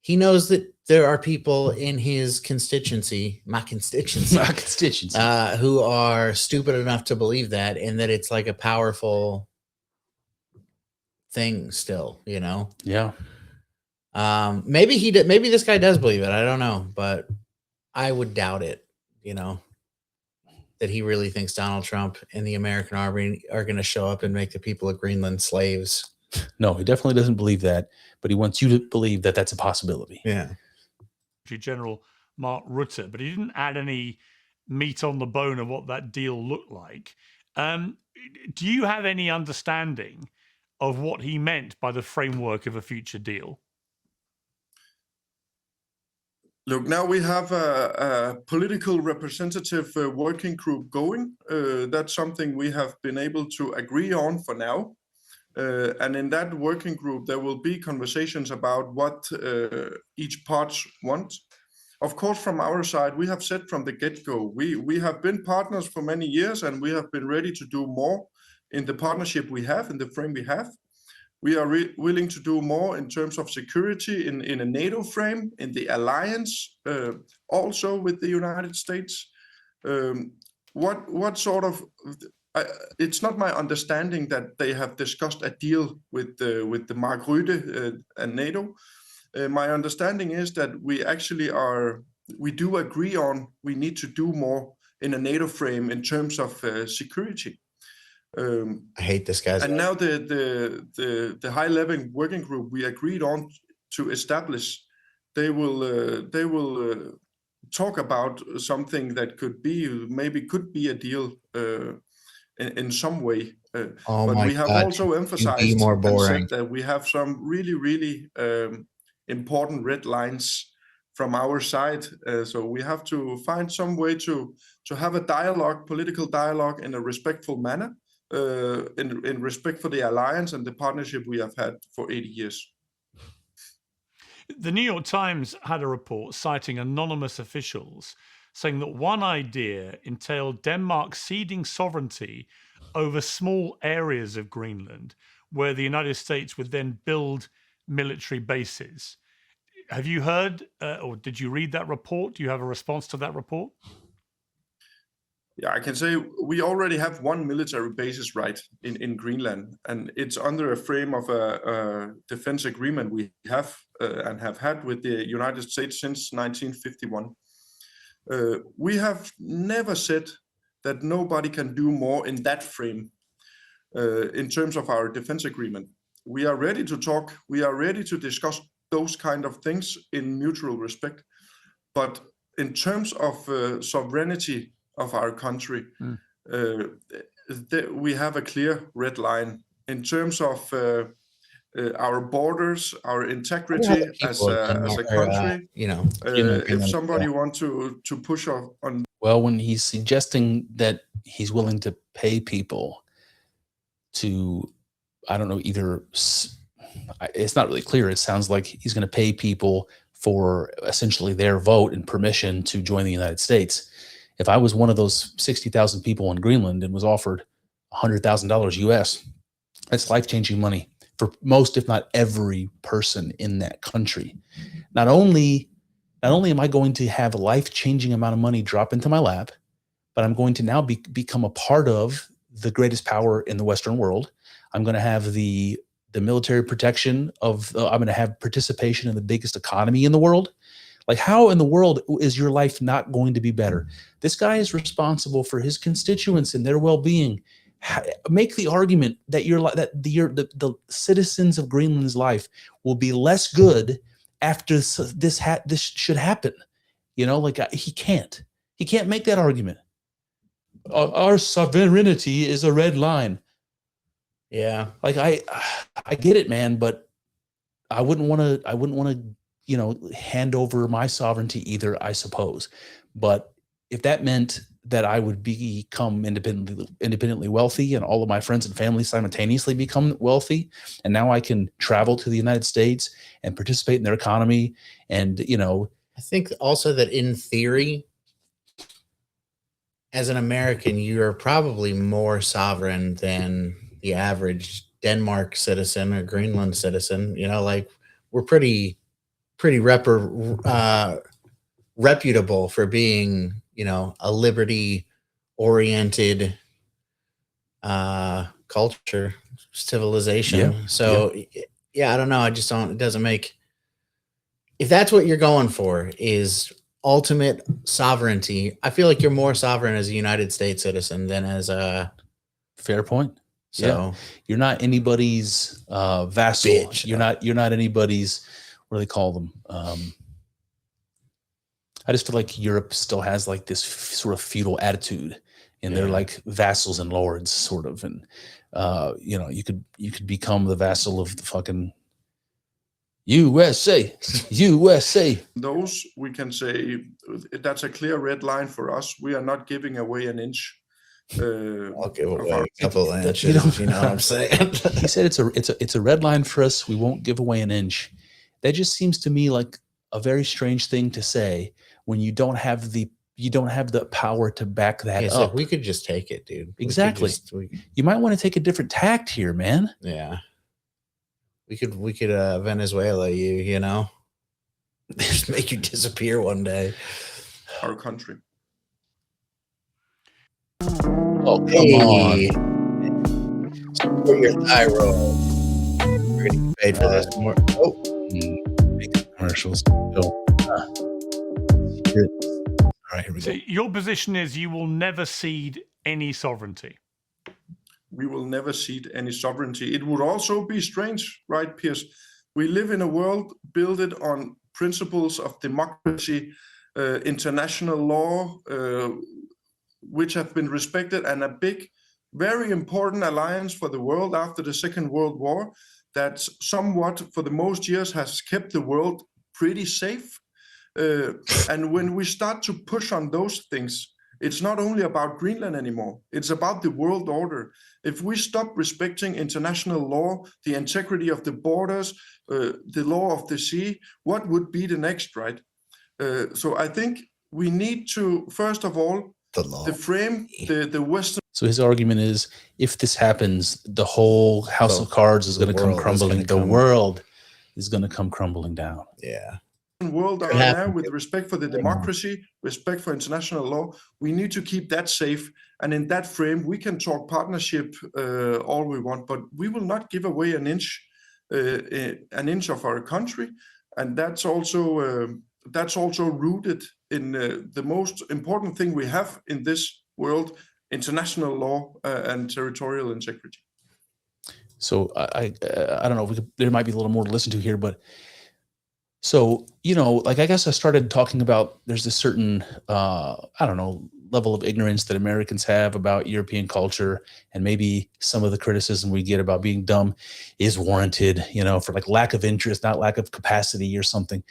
he knows that there are people in his constituency, my constituency, who are stupid enough to believe that, and that it's like a powerful thing still, you know? Yeah. Maybe maybe this guy does believe it. I don't know, but I would doubt it, you know, that he really thinks Donald Trump and the American army are going to show up and make the people of Greenland slaves. No, he definitely doesn't believe that, but he wants you to believe that that's a possibility. Yeah. General Mark Rutte, but he didn't add any meat on the bone of what that deal looked like. Do you have any understanding of what he meant by the framework of a future deal? Look, now we have a political representative working group going. That's something we have been able to agree on for now. And in that working group, there will be conversations about what each part wants. Of course, from our side, we have said from the get-go, we have been partners for many years, and we have been ready to do more in the partnership we have, in the frame we have. We are willing to do more in terms of security in a NATO frame, in the alliance, also with the United States. What sort of... it's not my understanding that they have discussed a deal with the Mark Rutte and NATO. My understanding is that we do agree on we need to do more in a NATO frame in terms of security. I hate this guy. And now the high-level working group we agreed on to establish, they will talk about something that could be a deal in some way. But we have also emphasized and said that we have some really important red lines from our side. So we have to find some way to have a dialogue, political dialogue, in a respectful manner, in respect for the alliance and the partnership we have had for 80 years. The New York Times had a report citing anonymous officials saying that one idea entailed Denmark ceding sovereignty over small areas of Greenland, where the United States would then build military bases. Have you heard or did you read that report? Do you have a response to that report? Yeah, I can say we already have one military basis right in Greenland, and it's under a frame of a defense agreement we have and have had with the United States since 1951. We have never said that nobody can do more in that frame in terms of our defense agreement. We are ready to talk. We are ready to discuss those kind of things in mutual respect. But in terms of sovereignty of our country, we have a clear red line in terms of our borders, our integrity as a country. If somebody wants to push on. Well, when he's suggesting that he's willing to pay people to, I don't know, either it's not really clear. It sounds like he's going to pay people for essentially their vote and permission to join the United States. If I was one of those 60,000 people in Greenland and was offered $100,000 US, that's life-changing money for most, if not every person in that country. Not only am I going to have a life-changing amount of money drop into my lap, but I'm going to now become a part of the greatest power in the Western world. I'm going to have the military protection of, I'm going to have participation in the biggest economy in the world. Like, how in the world is your life not going to be better? This guy is responsible for his constituents and their well-being. Make the argument that the citizens of Greenland's life will be less good after this should happen. You know, like, he can't make that argument. Our sovereignty is a red line. Yeah, like I get it, man, but I wouldn't want to, hand over my sovereignty either, I suppose. But if that meant that I would become independently wealthy and all of my friends and family simultaneously become wealthy, and now I can travel to the United States and participate in their economy, and I think also that in theory, as an American, you're probably more sovereign than the average Denmark citizen or Greenland citizen. Like, we're pretty pretty reputable for being, you know, a liberty-oriented culture, civilization. Yeah. So, yeah, I don't know. I just don't. It doesn't make. If that's what you're going for, is ultimate sovereignty. I feel like you're more sovereign as a United States citizen than as a. Fair point. So Yeah. You're not anybody's vassal. Bitch. You're not anybody's, what do they call them? I just feel like Europe still has like this sort of feudal attitude, and they're like vassals and lords, sort of. And you know, you could become the vassal of the fucking USA. Those, we can say, that's a clear red line for us. We are not giving away an inch. I'll give away a couple inches. You know what I'm saying? He said it's a red line for us. We won't give away an inch. That just seems to me like a very strange thing to say when you don't have the power to back that up. So we could just take it, dude. Exactly. You might want to take a different tact here, man. Yeah. We could Venezuela you know, just make you disappear one day. Our country. Oh, come on. For your thyroid. We're gonna get paid for this more. Oh, commercials. All right, here we go. So your position is you will never cede any sovereignty. We will never cede any sovereignty. It would also be strange, right, Piers? We live in a world built on principles of democracy, international law, which have been respected, and a big, very important alliance for the world after the Second World War that somewhat, for the most years, has kept the world pretty safe. And when we start to push on those things, it's not only about Greenland anymore. It's about the world order. If we stop respecting international law, the integrity of the borders, the law of the sea, what would be the next, right? So I think we need to, first of all, the frame, the Western. So his argument is, if this happens, the whole house of cards is going to come crumbling. The world is going to come crumbling down. Yeah. World are now, with respect for the democracy, respect for international law, we need to keep that safe. And in that frame, we can talk partnership all we want, but we will not give away an inch of our country. And that's also rooted in the most important thing we have in this world: international law and territorial integrity. So I don't know. There might be a little more to listen to here, but. So, you know, like, I guess I started talking about there's this certain, I don't know, level of ignorance that Americans have about European culture, and maybe some of the criticism we get about being dumb is warranted, you know, for like lack of interest, not lack of capacity or something.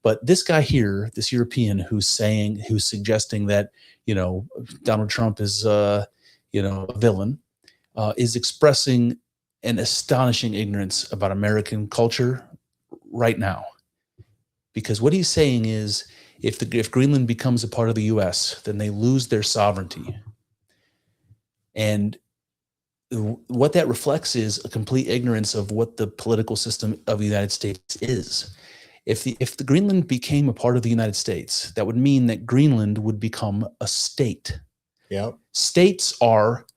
But this guy here, this European who's suggesting that, you know, Donald Trump is, you know, a villain, is expressing an astonishing ignorance about American culture right now. Because what he's saying is, if Greenland becomes a part of the U.S., then they lose their sovereignty. And what that reflects is a complete ignorance of what the political system of the United States is. If the Greenland became a part of the United States, that would mean that Greenland would become a state. Yep. States are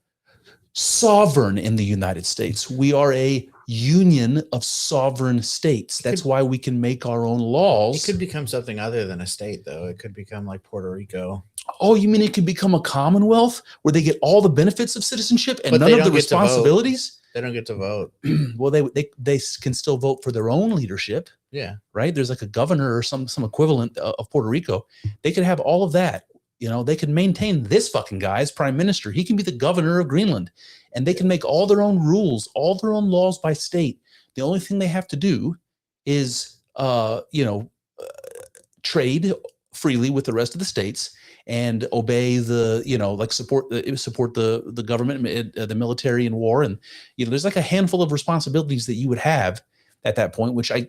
sovereign in the United States. We are a union of sovereign states. That's why we can make our own laws. It could become something other than a state, though. It could become like Puerto Rico. Oh, you mean it could become a commonwealth where they get all the benefits of citizenship and none of the responsibilities? They don't get to vote. Well, they can still vote for their own leadership. Yeah. Right? There's like a governor or some equivalent of Puerto Rico. They could have all of that. You know, they could maintain this fucking guy as prime minister. He can be the governor of Greenland, and they can make all their own rules, all their own laws by state. The only thing they have to do is, trade freely with the rest of the states and obey the, you know, like support the government, the military in war. And, you know, there's like a handful of responsibilities that you would have at that point, which I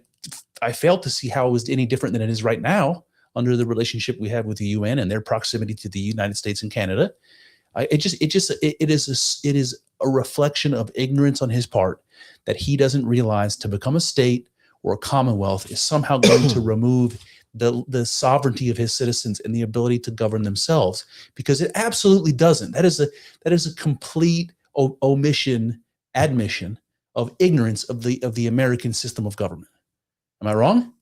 fail to see how it was any different than it is right now under the relationship we have with the UN and their proximity to the United States and Canada. It is a reflection of ignorance on his part that he doesn't realize to become a state or a commonwealth is somehow going to remove the sovereignty of his citizens and the ability to govern themselves, because it absolutely doesn't. That is a complete admission of ignorance of the American system of government. Am I wrong?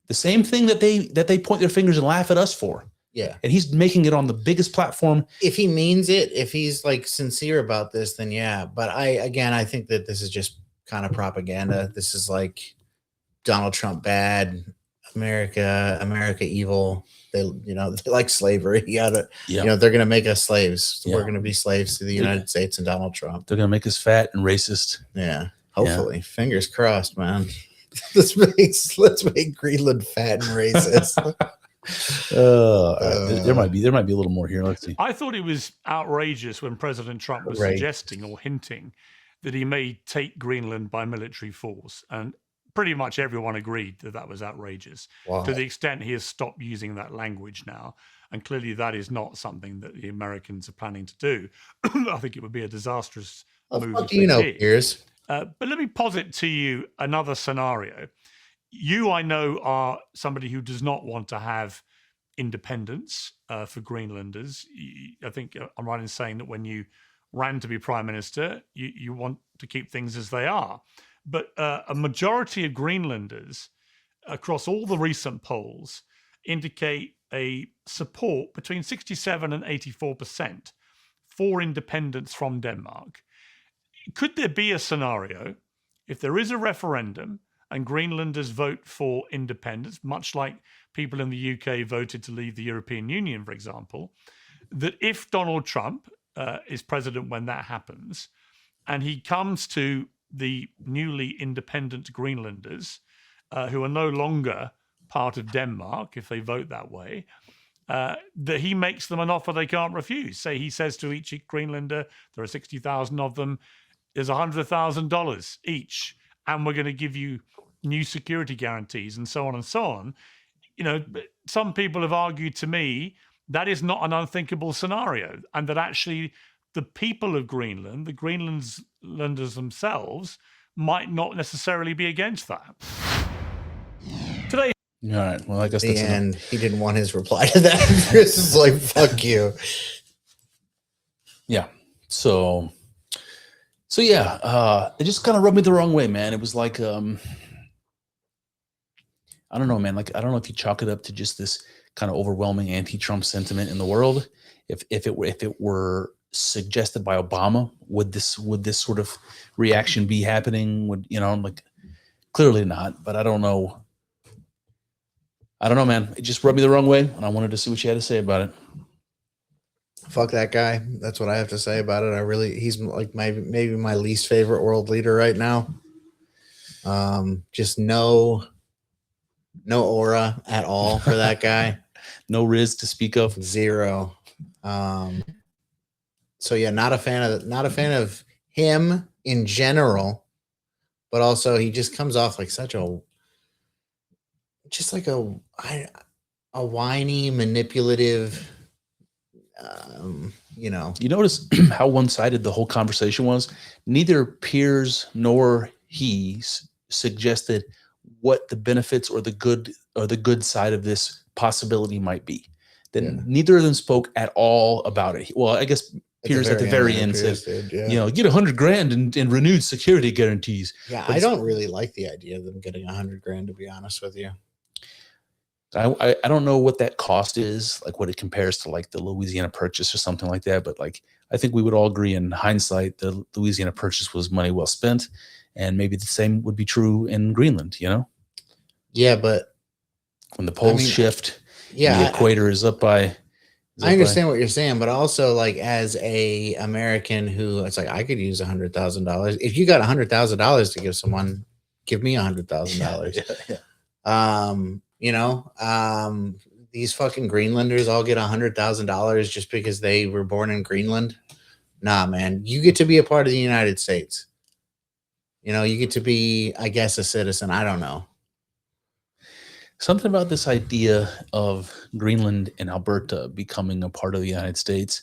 The same thing that they point their fingers and laugh at us for. Yeah. And he's making it on the biggest platform. If he means it, if he's like sincere about this, then yeah. But I think that this is just kind of propaganda. This is like Donald Trump bad, America evil. They like slavery. They're going to make us slaves. We're going to be slaves to the United States and Donald Trump. They're going to make us fat and racist. Yeah. Hopefully. Fingers crossed, man. let's make Greenland fat and racist. There might be a little more here. Let's see. I thought it was outrageous when President Trump was suggesting or hinting that he may take Greenland by military force, and pretty much everyone agreed that was outrageous. Wow. To the extent he has stopped using that language now, and clearly that is not something that the Americans are planning to do. I think it would be a disastrous move. What do you know, Piers? But let me posit to you another scenario. You, I know, are somebody who does not want to have independence for Greenlanders. I think I'm right in saying that when you ran to be prime minister, you want to keep things as they are. But a majority of Greenlanders across all the recent polls indicate a support between 67 and 84% for independence from Denmark. Could there be a scenario, if there is a referendum and Greenlanders vote for independence, much like people in the UK voted to leave the European Union, for example, that if Donald Trump is president when that happens, and he comes to the newly independent Greenlanders, who are no longer part of Denmark, if they vote that way, that he makes them an offer they can't refuse. Say he says to each Greenlander, there are 60,000 of them, there's $100,000 each, and we're going to give you new security guarantees and so on and so on. Some people have argued to me that is not an unthinkable scenario, and that actually the people of Greenland, the Greenlanders themselves, might not necessarily be against that. Today. All right. Well, I guess the that's end. He didn't want his reply to that. Chris is like, "Fuck you." Yeah. So yeah, it just kind of rubbed me the wrong way, man. It was like, I don't know, man. Like, I don't know if you chalk it up to just this kind of overwhelming anti-Trump sentiment in the world. If it were suggested by Obama, would this sort of reaction be happening? Like, clearly not. But I don't know. Man. It just rubbed me the wrong way, and I wanted to see what you had to say about it. Fuck that guy. That's what I have to say about it. He's like maybe my least favorite world leader right now. Just no aura at all for that guy. No riz to speak of. Zero. So yeah, not a fan of him in general, but also he just comes off like a whiny, manipulative. You notice how one-sided the whole conversation was. Neither Piers nor he suggested what the benefits or the good side of this possibility might be. Then neither of them spoke at all about it. Well, I guess Piers at the very end said, get $100,000 in renewed security guarantees. Yeah, I don't really like the idea of them getting $100,000, to be honest with you. I don't know what that cost is, like what it compares to like the Louisiana Purchase or something like that. But like, I think we would all agree in hindsight, the Louisiana Purchase was money well spent, and maybe the same would be true in Greenland, Yeah, but when the poles shift, the equator is up by. I understand what you're saying, but also like as a American who it's like, I could use $100,000. If you got $100,000 to give someone, give me $100,000. These fucking Greenlanders all get $100,000 just because they were born in Greenland. Nah, man, you get to be a part of the United States. You get to be, I guess, a citizen. I don't know. Something about this idea of Greenland and Alberta becoming a part of the United States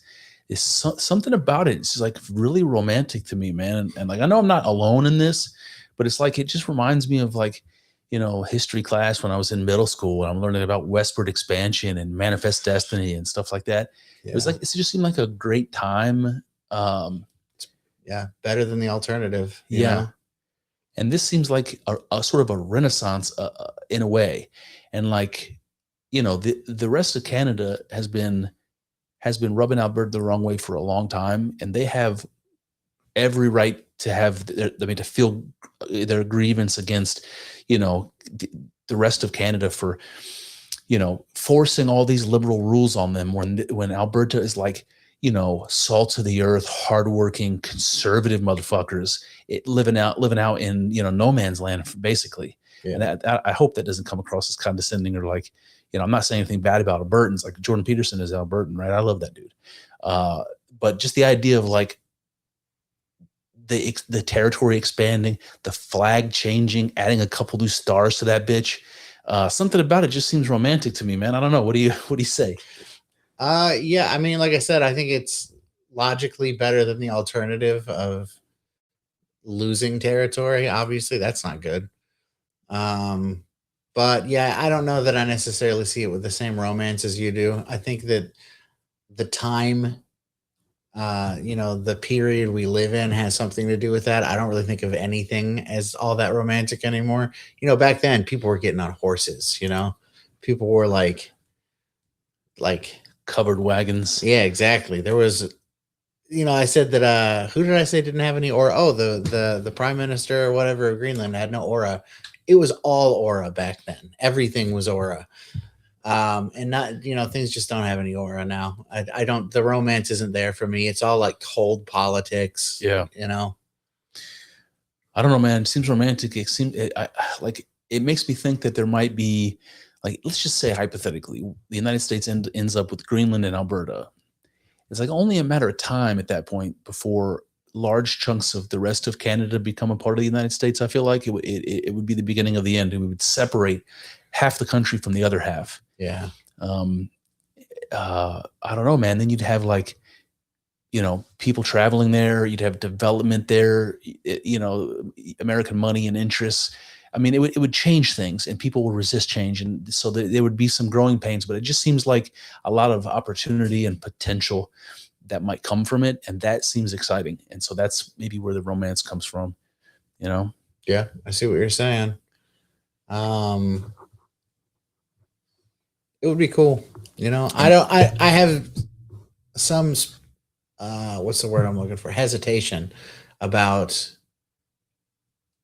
is something about it. It's just like really romantic to me, man. And like, I know I'm not alone in this, but it's like, it just reminds me of like, history class when I was in middle school, and I'm learning about westward expansion and manifest destiny and stuff like that. Yeah. It was like, it just seemed like a great time. Yeah, better than the alternative. You Yeah. know? And this seems like a sort of a renaissance in a way. And like, the rest of Canada has been rubbing Alberta the wrong way for a long time, and they have every right to have to feel their grievance against, the rest of Canada for, forcing all these liberal rules on them when Alberta is like, salt of the earth, hardworking, conservative motherfuckers living out in, no man's land, basically. Yeah. And I hope that doesn't come across as condescending or like, I'm not saying anything bad about Albertans. Like Jordan Peterson is Albertan, right? I love that dude. But just the idea of like the territory expanding, the flag changing, adding a couple new stars to that bitch. Something about it just seems romantic to me, man. I don't know. What do you say? Yeah, I mean, like I said, I think it's logically better than the alternative of losing territory. Obviously, that's not good. But yeah, I don't know that I necessarily see it with the same romance as you do. I think that the time, the period we live in has something to do with that. I don't really think of anything as all that romantic anymore. Back then people were getting on horses, people were like Covered wagons. Yeah, exactly. There was, I said that, who did I say didn't have any aura? Oh, the prime minister or whatever of Greenland had no aura. It was all aura back then. Everything was aura. And not, things just don't have any aura now. I don't, the romance isn't there for me. It's all like cold politics. Yeah. You know, I don't know, man. It seems romantic. It seems it makes me think that there might be, like, let's just say hypothetically, the United States ends up with Greenland and Alberta. It's like only a matter of time at that point before large chunks of the rest of Canada become a part of the United States. I feel like it would be the beginning of the end, and we would separate half the country from the other half. Yeah. I don't know, man. Then you'd have like, people traveling there. You'd have development there. American money and interests. I mean, it would change things, and people will resist change, and so there would be some growing pains. But it just seems like a lot of opportunity and potential that might come from it, and that seems exciting. And so that's maybe where the romance comes from. Yeah, I see what you're saying. It would be cool. I have some, what's the word I'm looking for? Hesitation about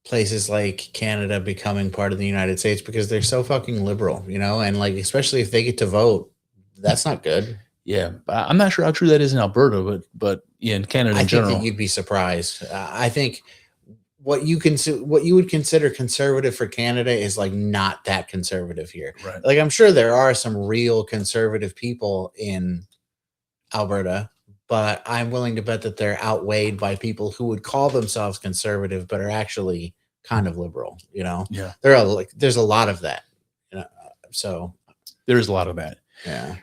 places like Canada becoming part of the United States because they're so fucking liberal, and like, especially if they get to vote, that's not good. Yeah. I'm not sure how true that is in Alberta, but yeah, in Canada in general. I think that you'd be surprised. I think what you would consider conservative for Canada is like not that conservative here. Right. Like, I'm sure there are some real conservative people in Alberta, but I'm willing to bet that they're outweighed by people who would call themselves conservative but are actually kind of liberal. Yeah. There's a lot of that. So there is a lot of that. Yeah.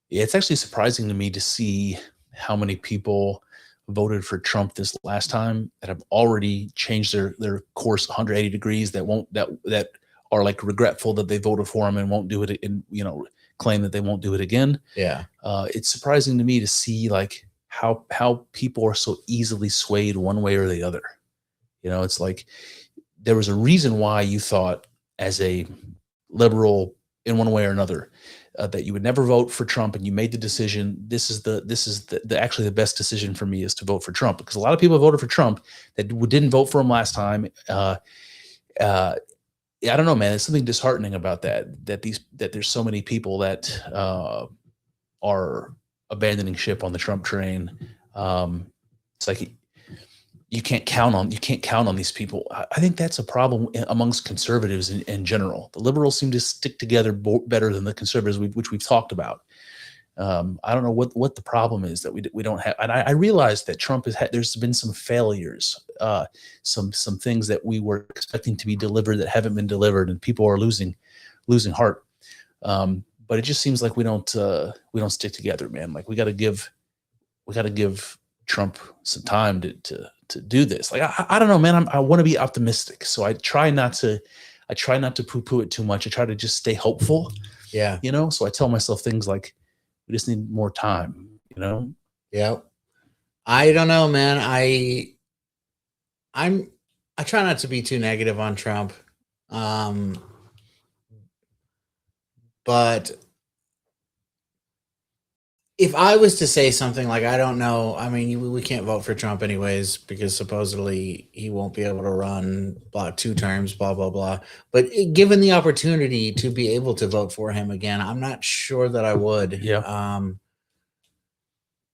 It's actually surprising to me to see how many people voted for Trump this last time that have already changed their course 180 degrees, that are like regretful that they voted for him and won't do it, and claim that they won't do it again. Yeah. It's surprising to me to see like how people are so easily swayed one way or the other. It's like there was a reason why you thought as a liberal in one way or another that you would never vote for Trump, and you made the decision. This is actually the best decision for me is to vote for Trump, because a lot of people voted for Trump that didn't vote for him last time. I don't know, man. There's something disheartening about that there's so many people that are abandoning ship on the Trump train. It's like you can't count on these people. I think that's a problem amongst conservatives in general. The liberals seem to stick together better than the conservatives, which we've talked about. I don't know what the problem is that we don't have. And I realize that Trump there's been some failures, some things that we were expecting to be delivered that haven't been delivered, and people are losing heart. But it just seems like we don't stick together, man. Like we got to give Trump some time to do this. Like I don't know, man. I want to be optimistic, so I try not to I try not to poo-poo it too much. I try to just stay hopeful. Yeah. So I tell myself things like, we just need more time, Yeah. I don't know, man. I try not to be too negative on Trump. But if I was to say something like, I don't know, I mean, we can't vote for Trump anyways, because supposedly he won't be able to run 2 terms, blah, blah, blah. But given the opportunity to be able to vote for him again, I'm not sure that I would. Yeah.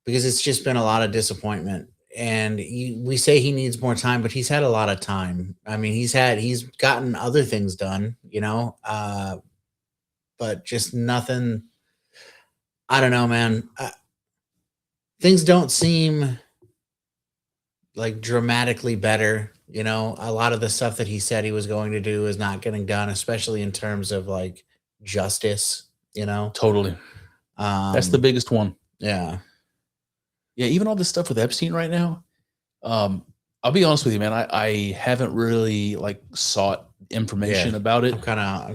Because it's just been a lot of disappointment. And we say he needs more time, but he's had a lot of time. I mean, he's gotten other things done, but just nothing. I don't know, man. Things don't seem like dramatically better. A lot of the stuff that he said he was going to do is not getting done, especially in terms of like justice, Totally. That's the biggest one. Yeah. Yeah. Even all this stuff with Epstein right now. I'll be honest with you, man. I haven't really like sought information about it. I'm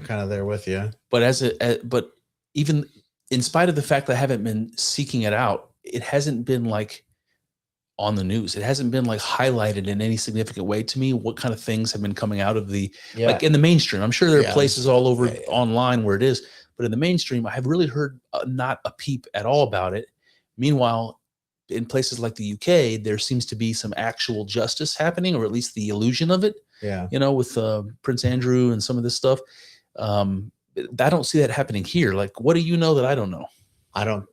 kind of there with you. But but even in spite of the fact that I haven't been seeking it out, it hasn't been like on the news. It hasn't been like highlighted in any significant way to me. What kind of things have been coming out of like in the mainstream? I'm sure there are places all over online where it is, but in the mainstream, I have really heard not a peep at all about it. Meanwhile, in places like the UK, there seems to be some actual justice happening, or at least the illusion of it. Yeah. With Prince Andrew and some of this stuff. I don't see that happening here. Like, what do you know that I don't know? I don't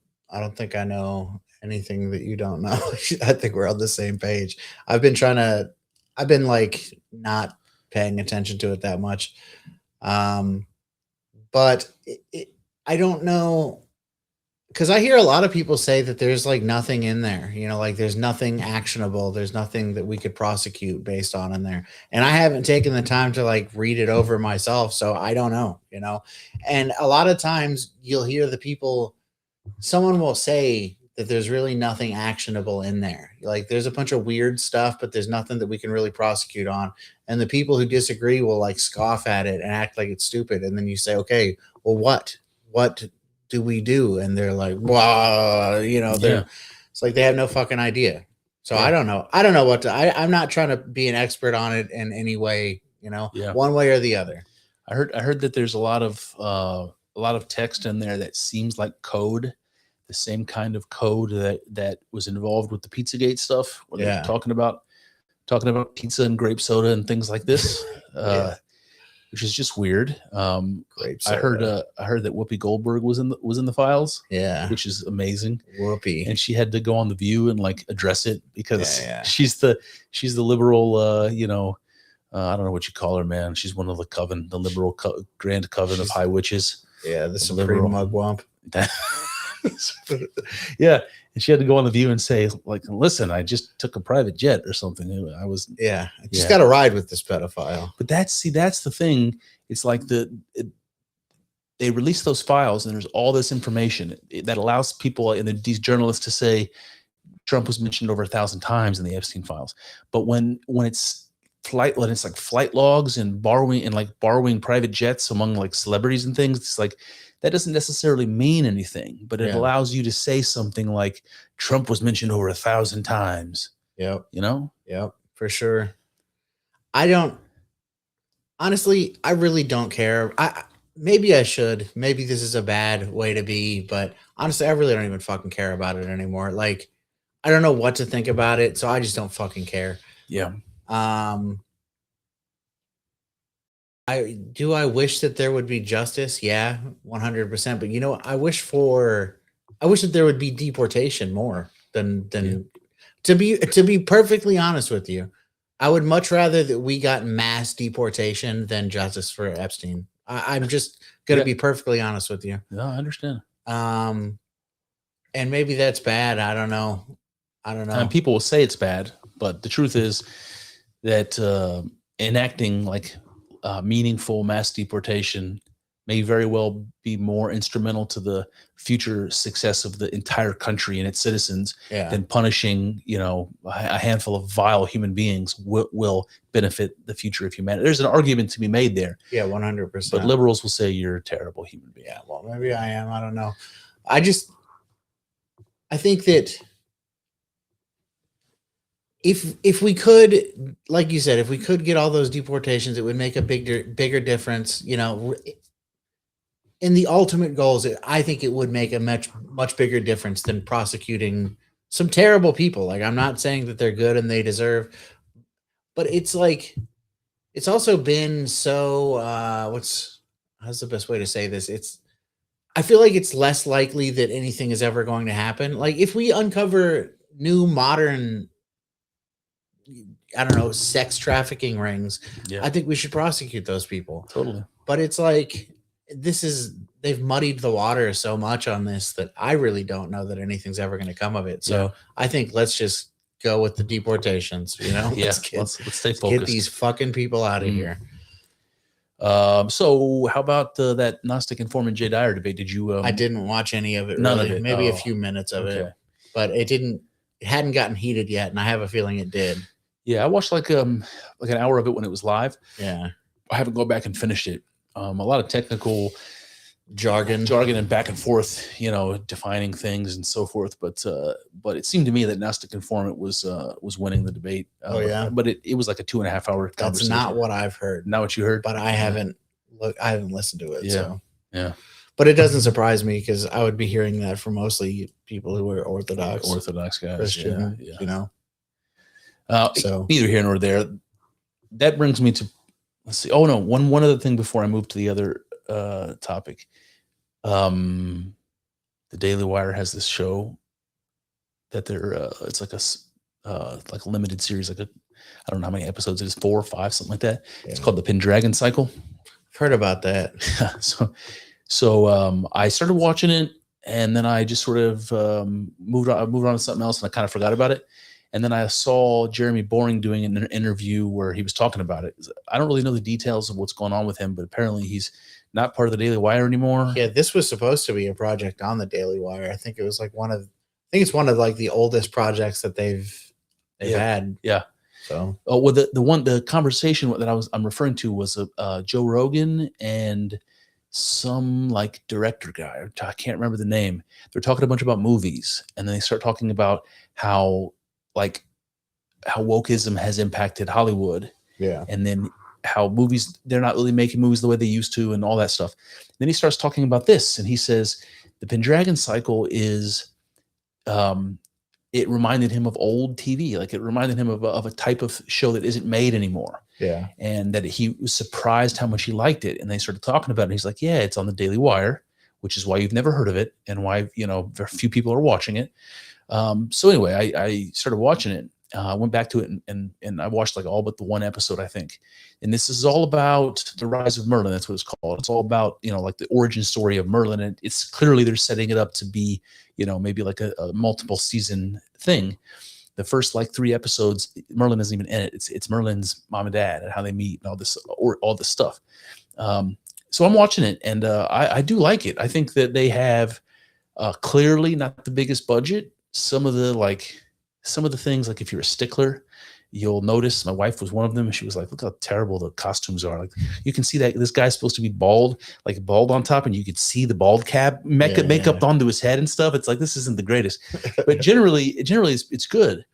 think I know anything that you don't know. I think we're on the same page. I've been like not paying attention to it that much. But I don't know, because I hear a lot of people say that there's like nothing in there, like there's nothing actionable. There's nothing that we could prosecute based on in there. And I haven't taken the time to like read it over myself. So I don't know, and a lot of times you'll hear someone will say that there's really nothing actionable in there. Like there's a bunch of weird stuff, but there's nothing that we can really prosecute on. And the people who disagree will like scoff at it and act like it's stupid. And then you say, okay, well, what do we do? And they're like, wow, it's like they have no fucking idea. So I don't know. I don't know I'm not trying to be an expert on it in any way, one way or the other. I heard that there's a lot of text in there that seems like code, the same kind of code that was involved with the Pizzagate stuff, where they're talking about pizza and grape soda and things like this. Which is just weird. I heard that Whoopi Goldberg was in the files. Yeah, which is amazing. Whoopi, and she had to go on The View and like address it because she's the liberal. I don't know what you call her, man. She's one of the liberal grand coven of high witches. Yeah, the supreme mugwump. Yeah, and she had to go on The View and say, like, listen, I just took a private jet or something. I just got to ride with this pedophile. But that's the thing. It's like they release those files and there's all this information that allows people and these journalists to say Trump was mentioned over 1,000 times in the Epstein files. But when it's like flight logs and borrowing private jets among like celebrities and things, it's like, that doesn't necessarily mean anything, but it allows you to say something like Trump was mentioned over 1,000 times. Yep. Yep, for sure. Honestly, I really don't care. Maybe I should. Maybe this is a bad way to be, but honestly, I really don't even fucking care about it anymore. Like, I don't know what to think about it, so I just don't fucking care. Yeah. I wish that there would be justice. Yeah, 100%. But I wish that there would be deportation more than to be perfectly honest with you. I would much rather that we got mass deportation than justice for Epstein. I'm just going to be perfectly honest with you. No, I understand. And maybe that's bad. I don't know. And people will say it's bad, but the truth is that enacting like meaningful mass deportation may very well be more instrumental to the future success of the entire country and its citizens than punishing, a handful of vile human beings will benefit the future of humanity. There's an argument to be made there. Yeah, 100%. But liberals will say you're a terrible human being. Yeah, well, maybe I am. I don't know. I think that if we could, like you said, if we could get all those deportations, it would make a bigger difference. In the ultimate goals, I think it would make a much bigger difference than prosecuting some terrible people. Like, I'm not saying that they're good and they deserve, but it's like, it's also been so, how's the best way to say this? I feel like it's less likely that anything is ever going to happen. Like, if we uncover new modern, I don't know, sex trafficking rings, I think we should prosecute those people. Totally. But it's like, they've muddied the water so much on this that I really don't know that anything's ever going to come of it. So I think let's just go with the deportations, let's stay focused. Get these fucking people out of here. So how about that Gnostic informant Jay Dyer debate? Did you? I didn't watch any of it. None really. of it. Maybe a few minutes of it, but it hadn't gotten heated yet, and I have a feeling it did. Yeah, I watched like an hour of it when it was live. Yeah, I haven't gone back and finished it. A lot of technical jargon and back and forth, defining things and so forth. But it seemed to me that Gnostic informant was winning the debate. But it was like a 2.5 hour conversation. That's not what I've heard. Not what you heard, but I haven't listened to it. Yeah. But it doesn't surprise me because I would be hearing that from mostly people who are Orthodox guys, Christian, So neither here nor there. That brings me to, let's see. Oh no, one other thing before I move to the other topic. The Daily Wire has this show that it's like a limited series, I don't know how many episodes it is, 4 or 5, something like that. Yeah. It's called the Pendragon Cycle. I've heard about that. So I started watching it, and then I just sort of moved on to something else, and I kind of forgot about it. And then I saw Jeremy Boring doing an interview where he was talking about it. I don't really know the details of what's going on with him, but apparently he's not part of the Daily Wire anymore. Yeah, this was supposed to be a project on the Daily Wire. I think it was like one of like the oldest projects that they've had. Yeah. So, the conversation that I'm referring to was Joe Rogan and some like director guy. I can't remember the name. They're talking a bunch about movies, and then they start talking about how wokeism has impacted Hollywood. Yeah. And then how they're not really making movies the way they used to and all that stuff. Then he starts talking about this, and he says the Pendragon Cycle is, it reminded him of old TV. Like, it reminded him of a type of show that isn't made anymore. Yeah. And that he was surprised how much he liked it. And they started talking about it. And he's like, yeah, it's on the Daily Wire, which is why you've never heard of it and why, very few people are watching it. So anyway, I started watching it. I went back to it and I watched like all but the one episode, I think. And this is all about the rise of Merlin. That's what it's called. It's all about, like the origin story of Merlin. And it's clearly they're setting it up to be, maybe like a multiple season thing. The first like 3 episodes, Merlin isn't even in it. It's Merlin's mom and dad and how they meet and all this stuff. So I'm watching it, and I do like it. I think that they have clearly not the biggest budget. Some of the things, like if you're a stickler, you'll notice. My wife was one of them, and she was like, look how terrible the costumes are. Like, you can see that this guy's supposed to be bald on top, and you could see the bald cap makeup onto his head and stuff. It's like, this isn't the greatest, but generally it's good.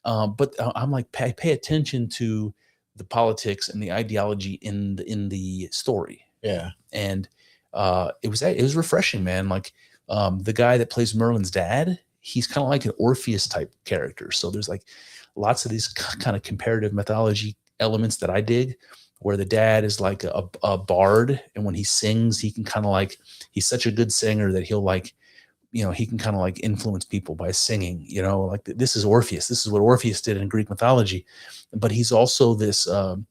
But I'm like, pay attention to the politics and the ideology in the story. Yeah. And it was refreshing, man. Like, the guy that plays Merlin's dad, he's kind of like an Orpheus type character. So there's like lots of these kind of comparative mythology elements that I dig, where the dad is like a bard. And when he sings, he can kind of like, he's such a good singer that he'll like, he can kind of like influence people by singing, like this is Orpheus. This is what Orpheus did in Greek mythology. But he's also this kind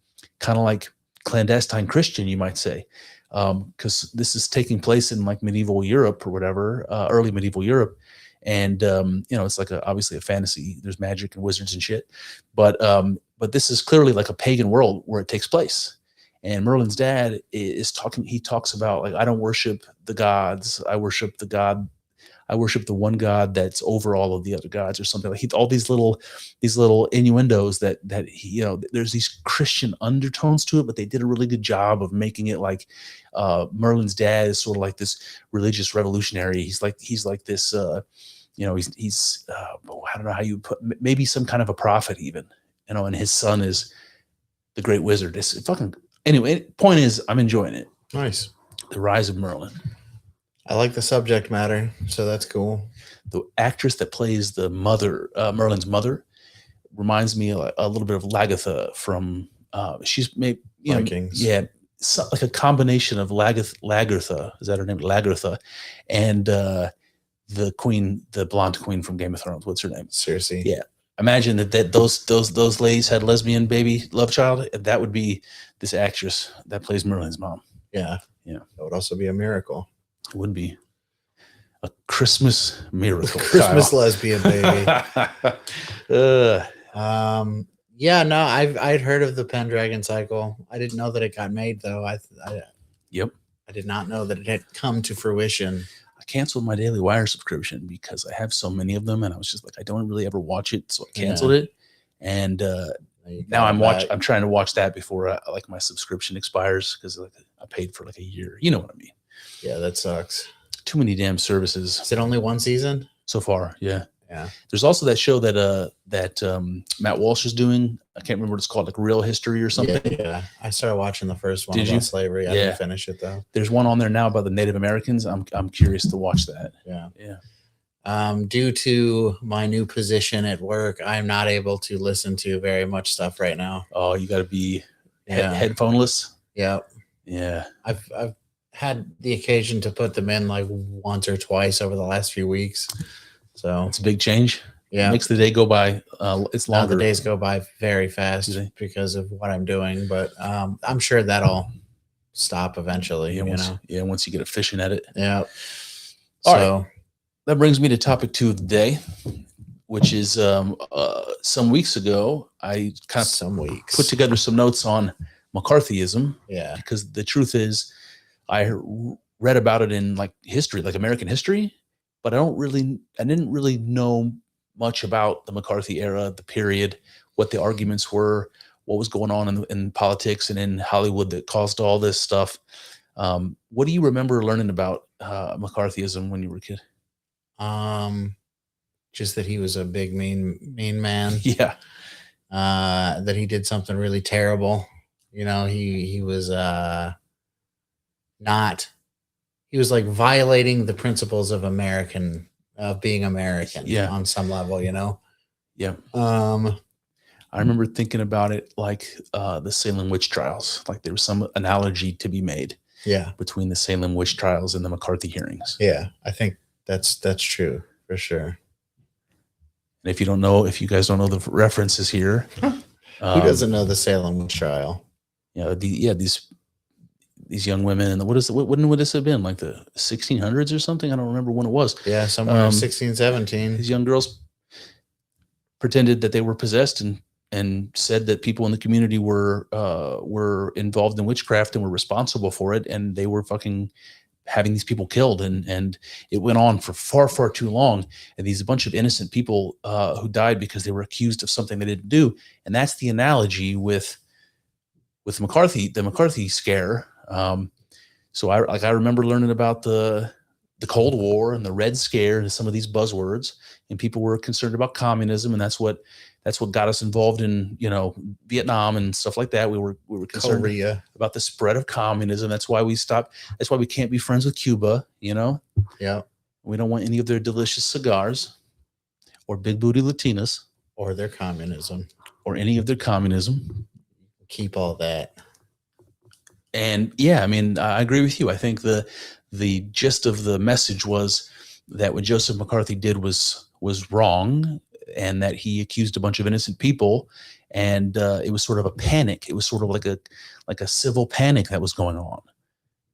of like clandestine Christian, you might say. Because this is taking place in like medieval Europe or whatever, early medieval Europe. And, it's like obviously a fantasy. There's magic and wizards and shit. But this is clearly like a pagan world where it takes place. And Merlin's dad is talking. He talks about like, I don't worship the gods. I worship the God. I worship the one God that's over all of the other gods, or something like. All these little innuendos that he, you know, there's these Christian undertones to it, but they did a really good job of making it like Merlin's dad is sort of like this religious revolutionary. He's like this, you know, he's I don't know how you put, maybe some kind of a prophet even, you know, and his son is the great wizard. It's fucking, anyway, point is, I'm enjoying it. Nice. The Rise of Merlin. I like the subject matter, so that's cool. The actress that plays the mother, Merlin's mother, reminds me a little bit of Lagertha from. She's maybe Vikings. Like a combination of Lagertha, is that her name? Lagertha, and the queen, the blonde queen from Game of Thrones. What's her name? Cersei. Yeah. Imagine that those ladies had lesbian baby love child. That would be this actress that plays Merlin's mom. Yeah. Yeah. That would also be a miracle. It would be a Christmas miracle. Christmas lesbian baby. Yeah, no, I'd heard of the Pendragon cycle. I didn't know that it got made though. Yep. I did not know that it had come to fruition. I canceled my Daily Wire subscription because I have so many of them, and I was just like, I don't really ever watch it, so I canceled it. And now I'm trying to watch that before like my subscription expires, because like I paid for like a year. You know what I mean? Yeah, that sucks. Too many damn services. Is it only one season so far? Yeah. Yeah. There's also that show that Matt Walsh is doing. I can't remember what it's called, like Real History or something. Yeah. I started watching the first one Did about you? slavery. I didn't finish it though. There's one on there now about the Native Americans. I'm curious to watch that. Yeah. Yeah. Due to my new position at work, I'm not able to listen to very much stuff right now. Oh, you got to be headphoneless. Yeah. Yeah. I've had the occasion to put them in like once or twice over the last few weeks. So it's a big change. Yeah. It makes the day go by. It's longer. The days go by very fast because of what I'm doing, but I'm sure that'll stop eventually. Once you get efficient at it. Yeah. All right. That brings me to topic 2 of the day, which is some weeks ago, I kind of put together some notes on McCarthyism. Yeah. Because the truth is, I read about it in like history, like American history, but I didn't really know much about the McCarthy era, the period, what the arguments were, what was going on in politics and in Hollywood that caused all this stuff. What do you remember learning about McCarthyism when you were a kid? Just that he was a big mean man. Yeah. That he did something really terrible. You know, he was he was like violating the principles of being American on some level, you know? Yeah. I remember thinking about it like the Salem witch trials, like there was some analogy to be made between the Salem witch trials and the McCarthy hearings. Yeah. I think that's true for sure. And if you guys don't know the references here, who doesn't know the Salem witch trial? These young women, and when would this have been? Like the 1600s or something? I don't remember when it was. Yeah, somewhere in 1617. These young girls pretended that they were possessed and said that people in the community were involved in witchcraft and were responsible for it, and they were fucking having these people killed, and it went on for far, far too long. And these bunch of innocent people who died because they were accused of something they didn't do. And that's the analogy with McCarthy, the McCarthy scare. So I remember learning about the Cold War and the Red Scare and some of these buzzwords, and people were concerned about communism, and that's what got us involved in, Vietnam and stuff like that. We were concerned about the spread of communism. That's why we stopped. That's why we can't be friends with Cuba. Yeah. We don't want any of their delicious cigars, or big booty Latinas, or their communism, or any of their communism. Keep all that. And yeah, I mean, I agree with you. I think the gist of the message was that what Jospeh McCarthy did was wrong, and that he accused a bunch of innocent people, and it was sort of a panic. It was sort of like a civil panic that was going on.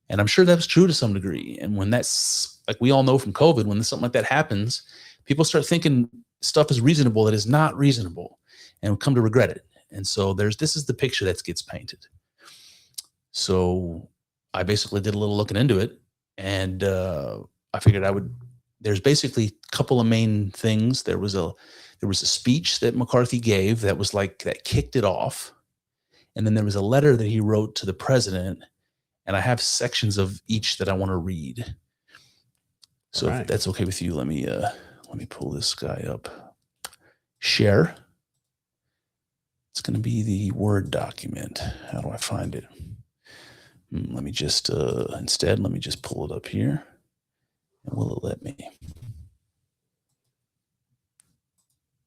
And I'm sure that was true to some degree. And when that's, like we all know from COVID, when something like that happens, people start thinking stuff is reasonable that is not reasonable, and come to regret it. And so this is the picture that gets painted. So I basically did a little looking into it, and I figured there's basically a couple of main things. There was a speech that McCarthy gave that kicked it off. And then there was a letter that he wrote to the president, and I have sections of each that I want to read. So if that's okay with you, let me pull this guy up. Share. It's going to be the Word document. How do I find it? Let me just pull it up here. And will it let me?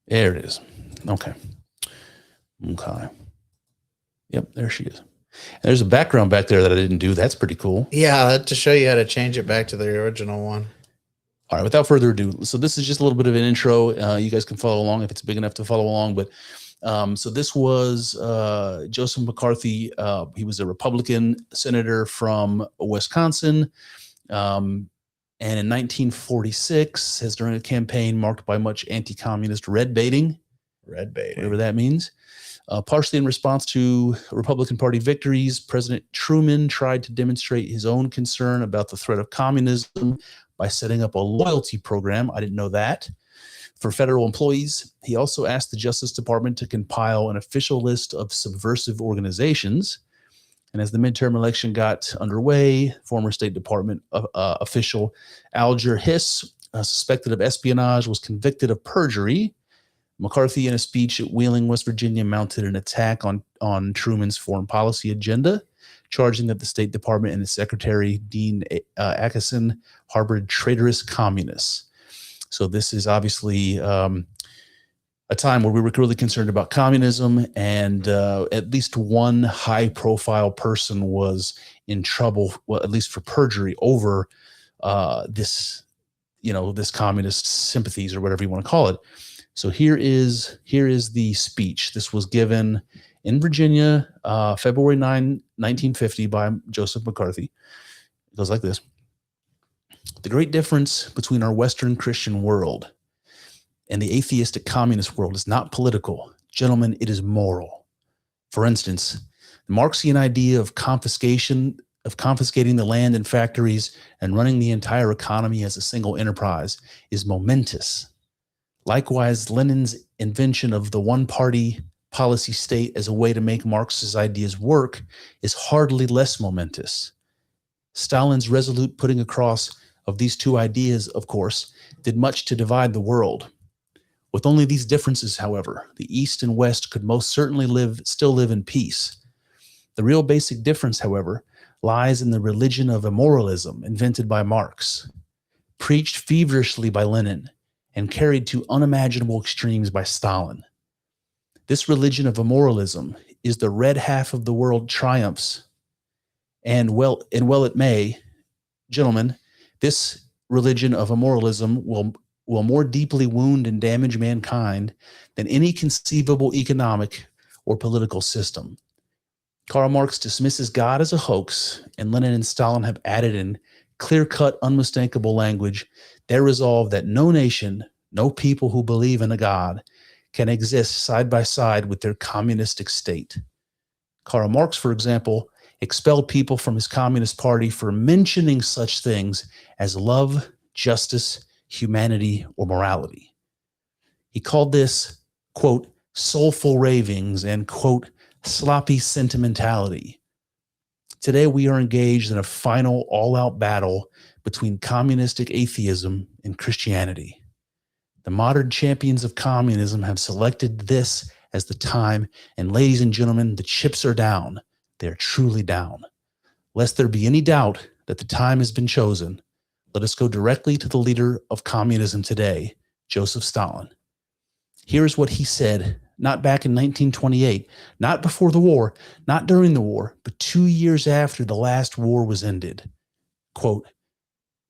There it is. Okay. Yep, there she is. And there's a background back there that I didn't do. That's pretty cool. Yeah, to show you how to change it back to the original one. All right, without further ado, so this is just a little bit of an intro. You guys can follow along if it's big enough to follow along. But so this was Jospeh McCarthy. He was a Republican senator from Wisconsin. And in 1946, has during a campaign marked by much anti-communist red baiting, whatever that means. Partially in response to Republican Party victories, President Truman tried to demonstrate his own concern about the threat of communism by setting up a loyalty program. I didn't know that. For federal employees, he also asked the Justice Department to compile an official list of subversive organizations. And as the midterm election got underway, former State Department official Alger Hiss, suspected of espionage, was convicted of perjury. McCarthy, in a speech at Wheeling, West Virginia, mounted an attack on Truman's foreign policy agenda, charging that the State Department and its Secretary, Dean Acheson, harbored traitorous communists. So this is obviously a time where we were really concerned about communism, and at least one high-profile person was in trouble, well, at least for perjury, over this communist sympathies or whatever you want to call it. So here is the speech. This was given in Virginia, February 9, 1950, by Jospeh McCarthy. It goes like this. The great difference between our Western Christian world and the atheistic communist world is not political. Gentlemen, it is moral. For instance, the Marxian idea of confiscating the land and factories and running the entire economy as a single enterprise is momentous. Likewise, Lenin's invention of the one-party policy state as a way to make Marx's ideas work is hardly less momentous. Stalin's resolute putting across of these two ideas, of course, did much to divide the world. With only these differences, however, the East and West could most certainly still live in peace. The real basic difference, however, lies in the religion of immoralism invented by Marx, preached feverishly by Lenin, and carried to unimaginable extremes by Stalin. This religion of immoralism is the red half of the world triumphs, and well it may, gentlemen, this religion of immoralism will more deeply wound and damage mankind than any conceivable economic or political system. Karl Marx dismisses God as a hoax, and Lenin and Stalin have added in clear-cut, unmistakable language their resolve that no nation, no people who believe in a God can exist side by side with their communistic state. Karl Marx, for example, expelled people from his Communist Party for mentioning such things as love, justice, humanity, or morality. He called this, quote, soulful ravings and, quote, sloppy sentimentality. Today we are engaged in a final all-out battle between communistic atheism and Christianity. The modern champions of communism have selected this as the time, and ladies and gentlemen, the chips are down. They're truly down. Lest there be any doubt that the time has been chosen, let us go directly to the leader of communism today, Joseph Stalin. Here's what he said, not back in 1928, not before the war, not during the war, but 2 years after the last war was ended. Quote,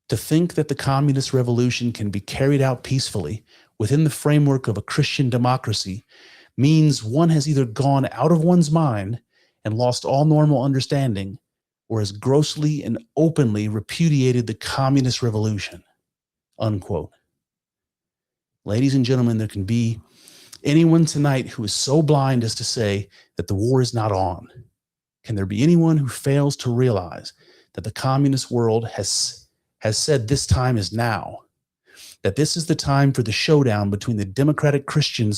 to think that the communist revolution can be carried out peacefully within the framework of a Christian democracy means one has either gone out of one's mind and lost all normal understanding, or has grossly and openly repudiated the communist revolution, unquote. Ladies and gentlemen, there can be anyone tonight who is so blind as to say that the war is not on. can there be anyone who fails to realize that the communist world has said this time is now, that this is the time for the showdown between the democratic Christian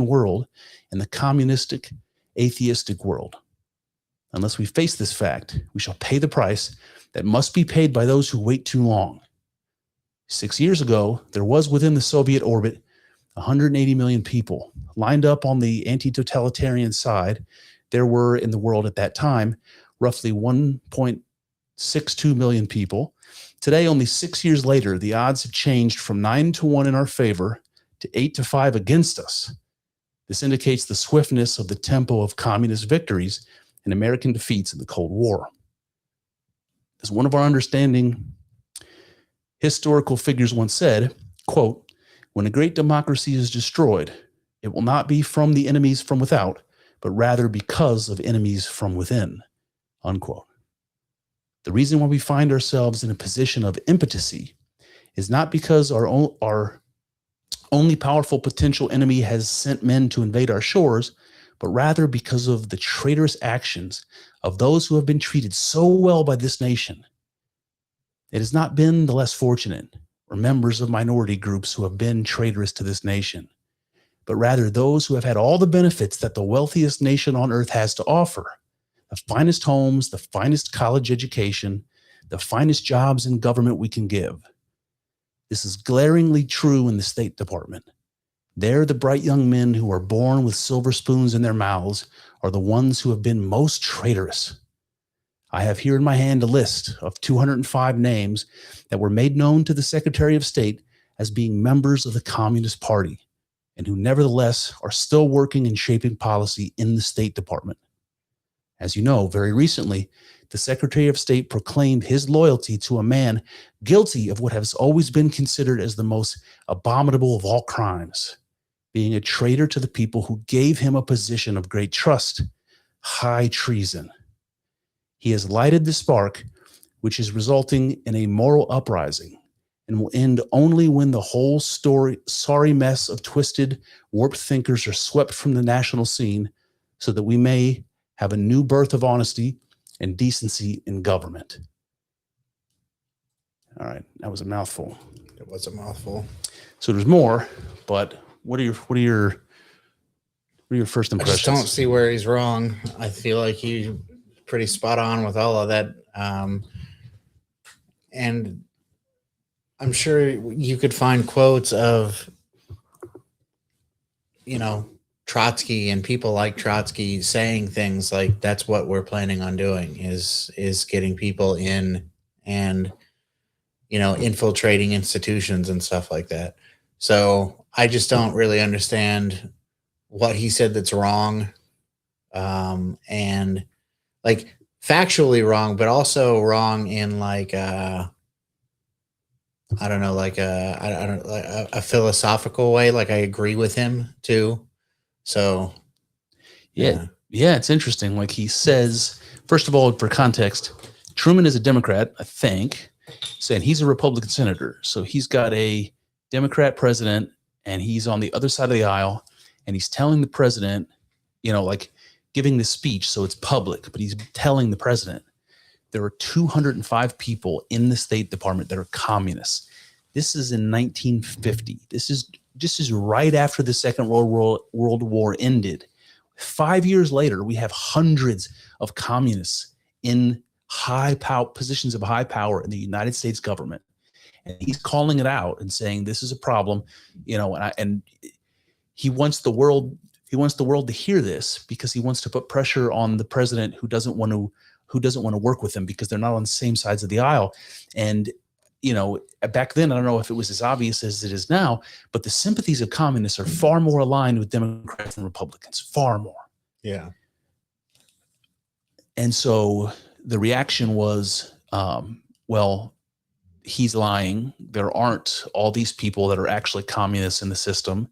world and the communistic, atheistic world. Unless we face this fact, we shall pay the price that must be paid by those who wait too long. 6 years ago, there was within the Soviet orbit 180 million people lined up on the anti-totalitarian side. There were in the world at that time roughly 1.62 million people. Today, only 6 years later, the odds have changed from 9-1 in our favor to 8-5 against us. This indicates the swiftness of the tempo of communist victories and American defeats in the Cold War. As one of our understanding historical figures once said, quote, "When a great democracy is destroyed, it will not be from the enemies from without, but rather because of enemies from within," unquote. The reason why we find ourselves in a position of impotency is not because our only powerful potential enemy has sent men to invade our shores, but rather because of the traitorous actions of those who have been treated so well by this nation. It has not been the less fortunate or members of minority groups who have been traitorous to this nation, but rather those who have had all the benefits that the wealthiest nation on earth has to offer: the finest homes, the finest college education, the finest jobs in government we can give. This is glaringly true in the State Department. There, the bright young men who are born with silver spoons in their mouths are the ones who have been most traitorous. I have here in my hand a list of 205 names that were made known to the Secretary of State as being members of the Communist Party, and who nevertheless are still working and shaping policy in the State Department. As you know, very recently, the Secretary of State proclaimed his loyalty to a man guilty of what has always been considered as the most abominable of all crimes, being a traitor to the people who gave him a position of great trust: high treason. He has lighted the spark, which is resulting in a moral uprising, and will end only when the whole sorry mess of twisted, warped thinkers are swept from the national scene, so that we may have a new birth of honesty and decency in government. All right, that was a mouthful. It was a mouthful. So there's more, but what are your first I impressions? just don't see where he's wrong. I feel like he's pretty spot on with all of that. And I'm sure you could find quotes of, Trotsky and people like Trotsky saying things like, that's what we're planning on doing is getting people in and, infiltrating institutions and stuff like that. So I just don't really understand what he said that's wrong. And like factually wrong, but also wrong in like, a philosophical way. Like I agree with him too. So, yeah, it's interesting. Like he says, first of all, for context, Truman is a Democrat, I think, saying he's a Republican senator. So he's got a Democrat president and he's on the other side of the aisle and he's telling the president, like giving the speech. So it's public, but he's telling the president there are 205 people in the State Department that are communists. This is in 1950. This is right after the Second World War ended. 5 years later, we have hundreds of communists in positions of high power in the United States government. And he's calling it out and saying this is a problem, and he wants the world to hear this because he wants to put pressure on the president who doesn't want to work with him because they're not on the same sides of the aisle. And back then, I don't know if it was as obvious as it is now, but the sympathies of communists are far more aligned with Democrats and Republicans, far more. Yeah. And so the reaction was, well, he's lying. There aren't all these people that are actually communists in the system.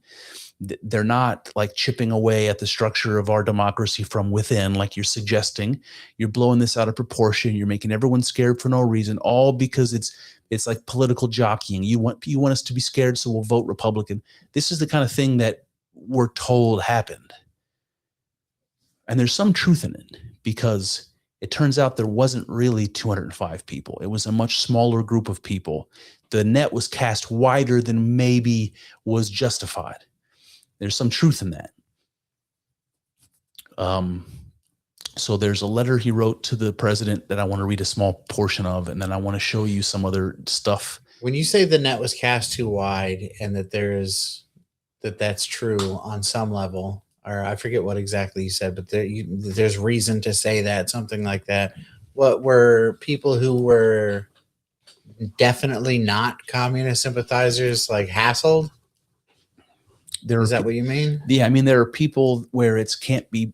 They're not like chipping away at the structure of our democracy from within, like you're suggesting. You're blowing this out of proportion. You're making everyone scared for no reason, all because it's like political jockeying. You want us to be scared, so we'll vote Republican. This is the kind of thing that we're told happened. And there's some truth in it, because it turns out there wasn't really 205 people. It was a much smaller group of people. The net was cast wider than maybe was justified. There's some truth in that. So there's a letter he wrote to the president that I want to read a small portion of, and then I want to show you some other stuff. When you say the net was cast too wide and that that's true on some level, or I forget what exactly you said, but there's reason to say that, something like that. What were people who were definitely not communist sympathizers like hassled? Is that what you mean? Yeah, I mean, there are people where it can't be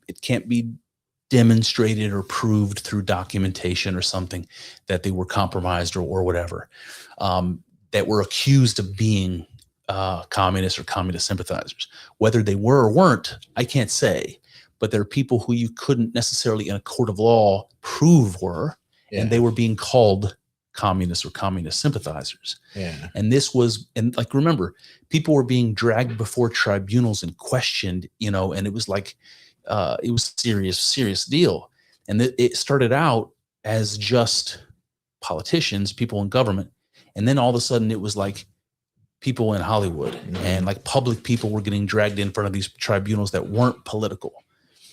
demonstrated or proved through documentation or something that they were compromised or whatever, that were accused of being communists or communist sympathizers. Whether they were or weren't, I can't say. But there are people who you couldn't necessarily in a court of law prove were, and they were being called communists or communist sympathizers. Yeah. And this was, and like, remember, people were being dragged before tribunals and questioned, and it was like, it was a serious deal. And it started out as just politicians, people in government. And then all of a sudden it was like people in Hollywood and like public people were getting dragged in front of these tribunals that weren't political.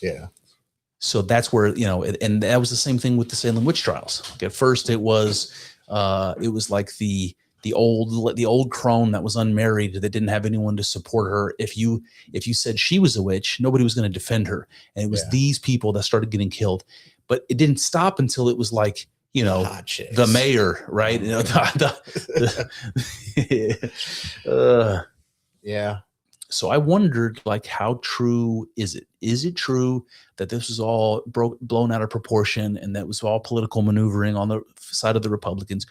Yeah. So that's where, and that was the same thing with the Salem witch trials. Like at first it was like the old crone that was unmarried, that didn't have anyone to support her. If you said she was a witch, nobody was going to defend her. And it was these people that started getting killed. But it didn't stop until it was like, the mayor, right? Yeah. So I wondered, like, how true is it? Is it true that this was all blown out of proportion and that was all political maneuvering on the side of the Republicans?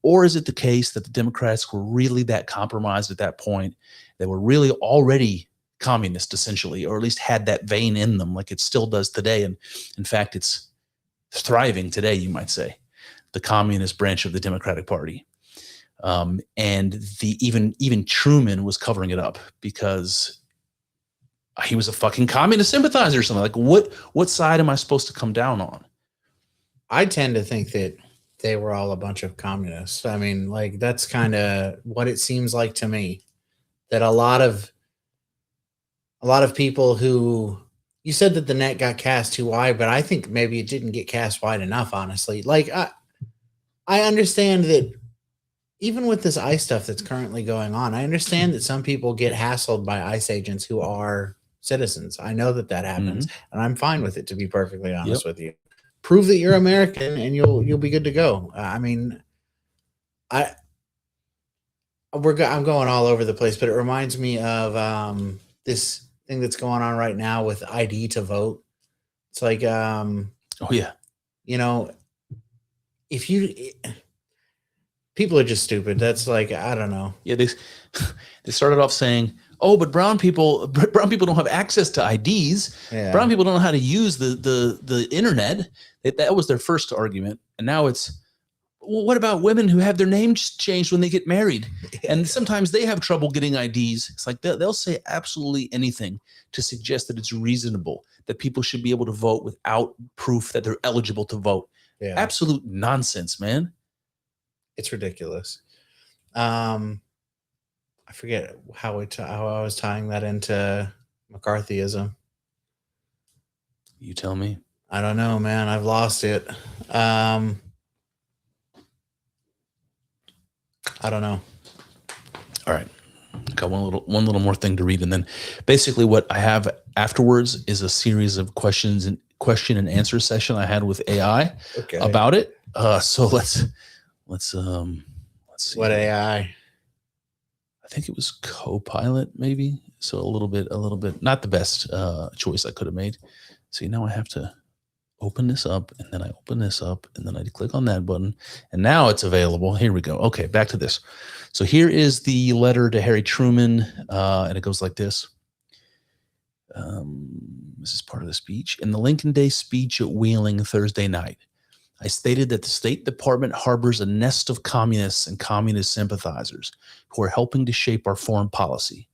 Or is it the case that the Democrats were really that compromised at that point? They were really already communist, essentially, or at least had that vein in them, like it still does today. And in fact, it's thriving today, you might say, the communist branch of the Democratic Party. And even Truman was covering it up because he was a fucking communist sympathizer or something. Like, what side am I supposed to come down on? I tend to think that they were all a bunch of communists. I mean, like, that's kind of what it seems like to me, that a lot of people who, you said that the net got cast too wide, but I think maybe it didn't get cast wide enough, honestly. Like, I understand that even with this ICE stuff that's currently going on, I understand that some people get hassled by ICE agents who are citizens. I know that happens, and I'm fine with it, to be perfectly honest with you. Prove that you're American and you'll be good to go. I mean, I'm going all over the place, but it reminds me of this thing that's going on right now with ID to vote. It's like, people are just stupid. That's like, I don't know. Yeah, they started off saying, "Oh, but brown people don't have access to IDs. Yeah. Brown people don't know how to use the internet." That was their first argument, and now it's, well, what about women who have their names changed when they get married, and sometimes they have trouble getting IDs? It's like they'll say absolutely anything to suggest that it's reasonable that people should be able to vote without proof that they're eligible to vote. Yeah. Absolute nonsense, man. It's ridiculous. I forget how I was tying that into McCarthyism. You tell me. I don't know, man. I've lost it. I don't know. All right. Got one little more thing to read, and then basically what I have afterwards is a series of question and answer session I had with AI about it. So let's see. What AI? I think it was Copilot, maybe. So a little bit, not the best choice I could have made. See, now I have to open this up, and then I open this up, and then I click on that button, and now it's available. Here we go. Okay, back to this. So here is the letter to Harry Truman, and it goes like this. This is part of the speech. In the Lincoln Day speech at Wheeling Thursday night, I stated that the State Department harbors a nest of communists and communist sympathizers who are helping to shape our foreign policy.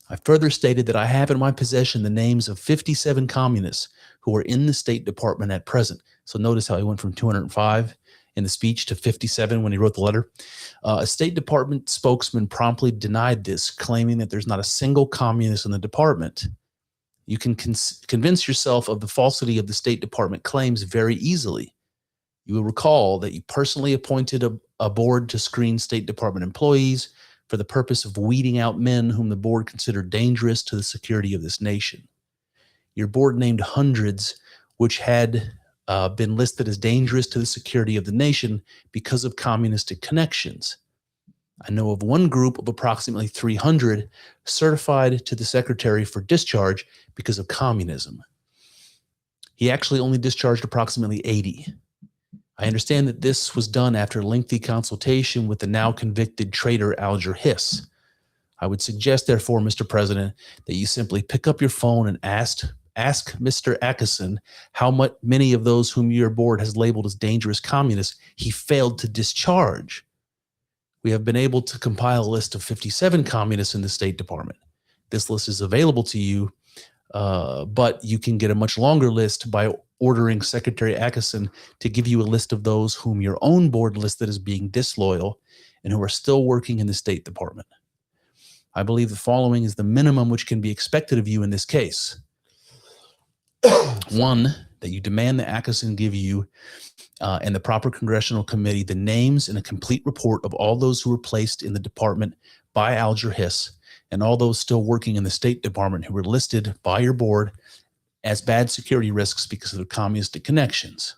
I further stated that I have in my possession the names of 57 communists who are in the State Department at present. So notice how he went from 205 in the speech to 57 when he wrote the letter. A State Department spokesman promptly denied this, claiming that there's not a single communist in the department. You can convince yourself of the falsity of the State Department claims very easily. You will recall that you personally appointed a board to screen State Department employees for the purpose of weeding out men whom the board considered dangerous to the security of this nation. Your board named hundreds which had been listed as dangerous to the security of the nation because of communistic connections. I know of one group of approximately 300 certified to the secretary for discharge because of communism. He actually only discharged approximately 80. I understand that this was done after lengthy consultation with the now convicted traitor Alger Hiss. I would suggest, therefore, Mr. President, that you simply pick up your phone and ask Mr. Atkinson how many of those whom your board has labeled as dangerous communists he failed to discharge. We have been able to compile a list of 57 communists in the State Department. This list is available to you, but you can get a much longer list by ordering Secretary Atkinson to give you a list of those whom your own board listed as being disloyal and who are still working in the State Department. I believe the following is the minimum which can be expected of you in this case. One, that you demand that Atkinson give you and the proper congressional committee the names and a complete report of all those who were placed in the department by Alger Hiss and all those still working in the State Department who were listed by your board as bad security risks because of their communistic connections.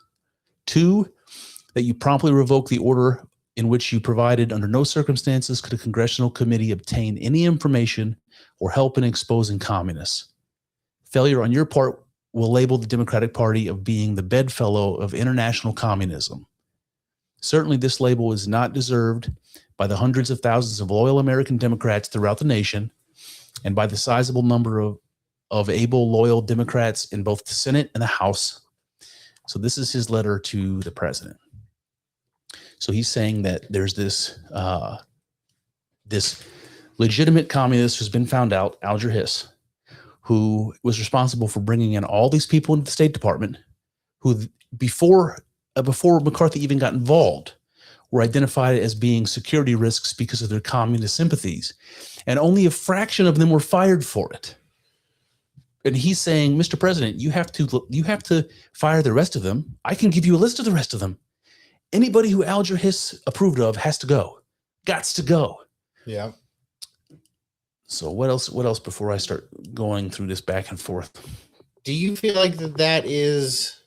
Two, that you promptly revoke the order in which you provided under no circumstances could a congressional committee obtain any information or help in exposing communists. Failure on your part will label the Democratic Party of being the bedfellow of international communism. Certainly this label is not deserved by the hundreds of thousands of loyal American Democrats throughout the nation and by the sizable number of able, loyal Democrats in both the Senate and the House. So this is his letter to the president. So he's saying that there's this legitimate communist who's been found out, Alger Hiss, who was responsible for bringing in all these people into the State Department, who before McCarthy even got involved, were identified as being security risks because of their communist sympathies, and only a fraction of them were fired for it. And he's saying, Mr. President, you have to fire the rest of them. I can give you a list of the rest of them. Anybody who Alger Hiss approved of has to go. Gots to go. Yeah. So what else before I start going through this back and forth? Do you feel like that is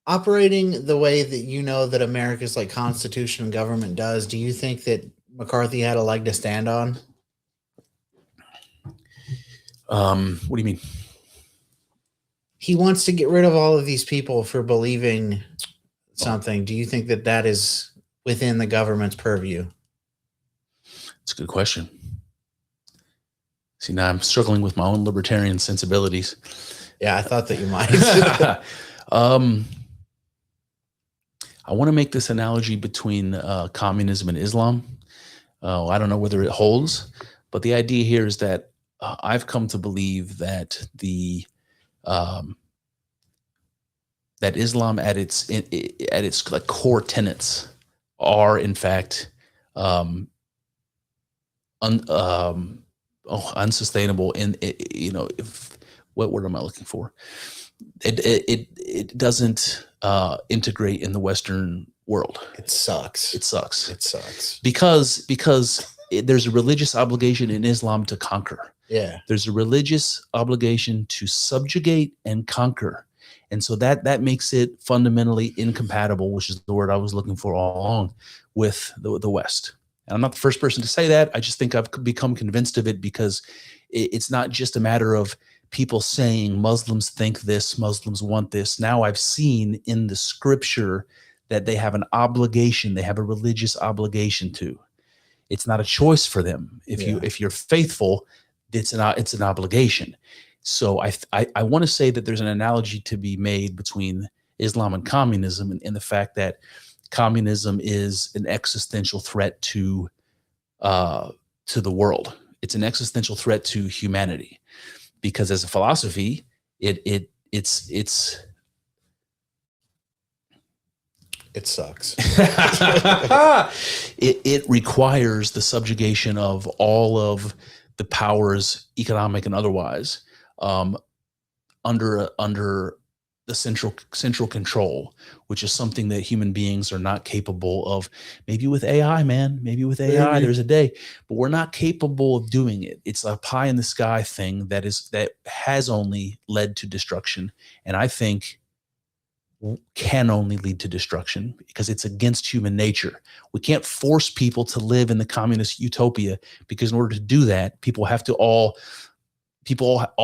operating the way that you know that America's like constitution and government does? Do you think that McCarthy had a leg to stand on? What do you mean? He wants to get rid of all of these people for believing something. Do you think that that is within the government's purview? That's a good question. See, now I'm struggling with my own libertarian sensibilities. Yeah, I thought that you might. I want to make this analogy between communism and Islam. I don't know whether it holds, but the idea here is that I've come to believe that that Islam at its like core tenets are in fact unsustainable. And what word am I looking for? It doesn't integrate in the Western world. It sucks. It sucks. It sucks. Because there's a religious obligation in Islam to conquer. Yeah. There's a religious obligation to subjugate and conquer. And so that makes it fundamentally incompatible, which is the word I was looking for all along, with the West. And I'm not the first person to say that. I just think I've become convinced of it because it's not just a matter of people saying Muslims think this, Muslims want this. Now I've seen in the scripture that they have an obligation, they have a religious obligation to. It's not a choice for them. If you're faithful, it's an obligation. So I want to say that there's an analogy to be made between Islam and communism, and the fact that communism is an existential threat to the world. It's an existential threat to humanity, because as a philosophy, it sucks. It requires the subjugation of all of the powers, economic and otherwise, under the central control, which is something that human beings are not capable of. Maybe with AI, man, maybe with AI, there's a day, but we're not capable of doing it. It's a pie in the sky thing that has only led to destruction, and I think can only lead to destruction because it's against human nature. We can't force people to live in the communist utopia, because in order to do that, people all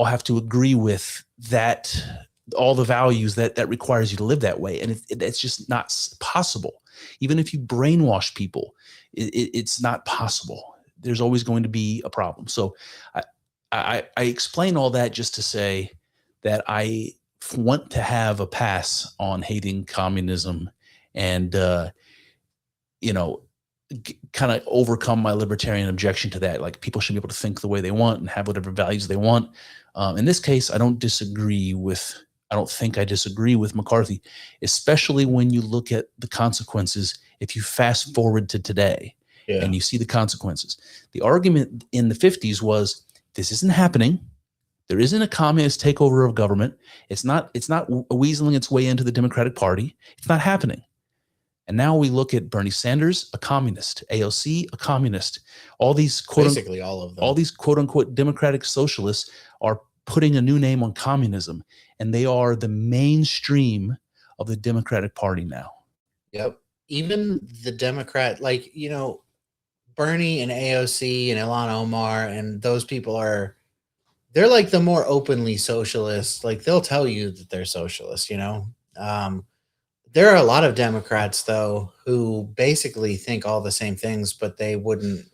have to agree with that, all the values that requires you to live that way. And it's just not possible. Even if you brainwash people, it's not possible. There's always going to be a problem. So I explain all that just to say that I want to have a pass on hating communism and, kind of overcome my libertarian objection to that. Like, people should be able to think the way they want and have whatever values they want. In this case, I don't think I disagree with McCarthy, especially when you look at the consequences. If you fast forward to today and you see the consequences, the argument in the 50s was, this isn't happening. There isn't a communist takeover of government. It's not weaseling its way into the Democratic Party. It's not happening. And now we look at Bernie Sanders, a communist, AOC, a communist. All these basically all of them. All these quote unquote democratic socialists are putting a new name on communism, and they are the mainstream of the Democratic Party now. Yep. Even the Democrat, Bernie and AOC and Ilhan Omar and those people they're like the more openly socialist. Like, they'll tell you that they're socialist, There are a lot of Democrats, though, who basically think all the same things, but they wouldn't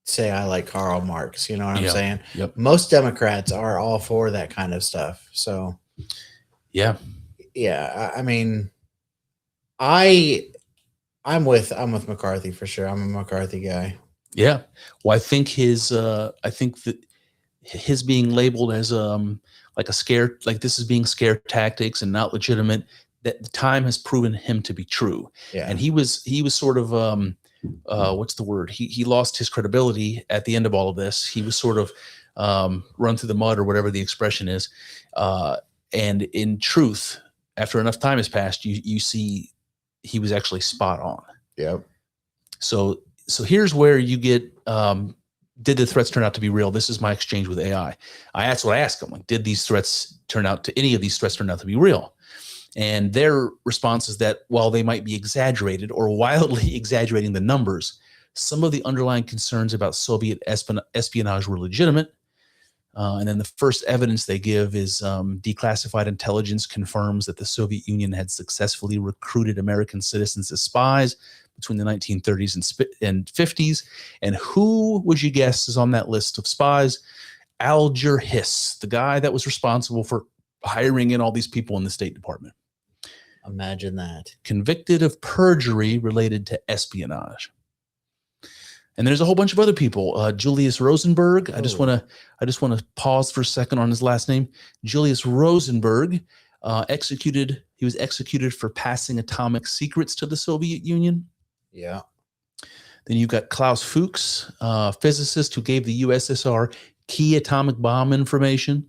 say, I like Karl Marx. You know what I'm saying? Yep. Most Democrats are all for that kind of stuff. So, yeah. I mean, I'm with McCarthy for sure. I'm a McCarthy guy. Yeah. Well, I think his being labeled as like a scare, like this is being scare tactics and not legitimate, that the time has proven him to be true. Yeah. And he was sort of what's the word? He lost his credibility at the end of all of this. He was sort of run through the mud, or whatever the expression is. And in truth, after enough time has passed, you see he was actually spot on. Yep. So here's where you get, did the threats turn out to be real? This is my exchange with AI. That's what I asked them. Like, did any of these threats turn out to be real? And their response is that while they might be exaggerated or wildly exaggerating the numbers, some of the underlying concerns about Soviet espionage were legitimate. And then the first evidence they give is declassified intelligence confirms that the Soviet Union had successfully recruited American citizens as spies between the 1930s and 50s. And who would you guess is on that list of spies? Alger Hiss, the guy that was responsible for hiring in all these people in the State Department. Imagine that. Convicted of perjury related to espionage. And there's a whole bunch of other people. Julius Rosenberg. I just want to pause for a second on his last name. Julius Rosenberg executed. He was executed for passing atomic secrets to the Soviet Union. Yeah. Then you've got Klaus Fuchs, physicist who gave the USSR key atomic bomb information.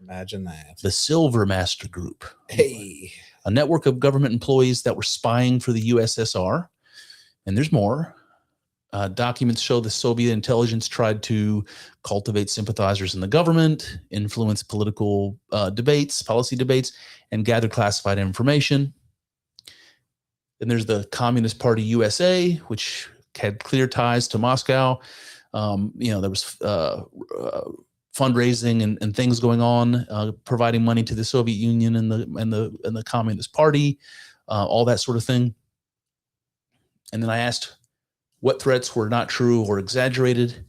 Imagine that. The Silver Master Group. Hey. A network of government employees that were spying for the USSR. And there's more. Documents show the Soviet intelligence tried to cultivate sympathizers in the government, influence political policy debates, and gather classified information. Then there's the Communist Party USA, which had clear ties to Moscow. There was fundraising and things going on, providing money to the Soviet Union and the Communist Party, all that sort of thing. And then I asked what threats were not true or exaggerated,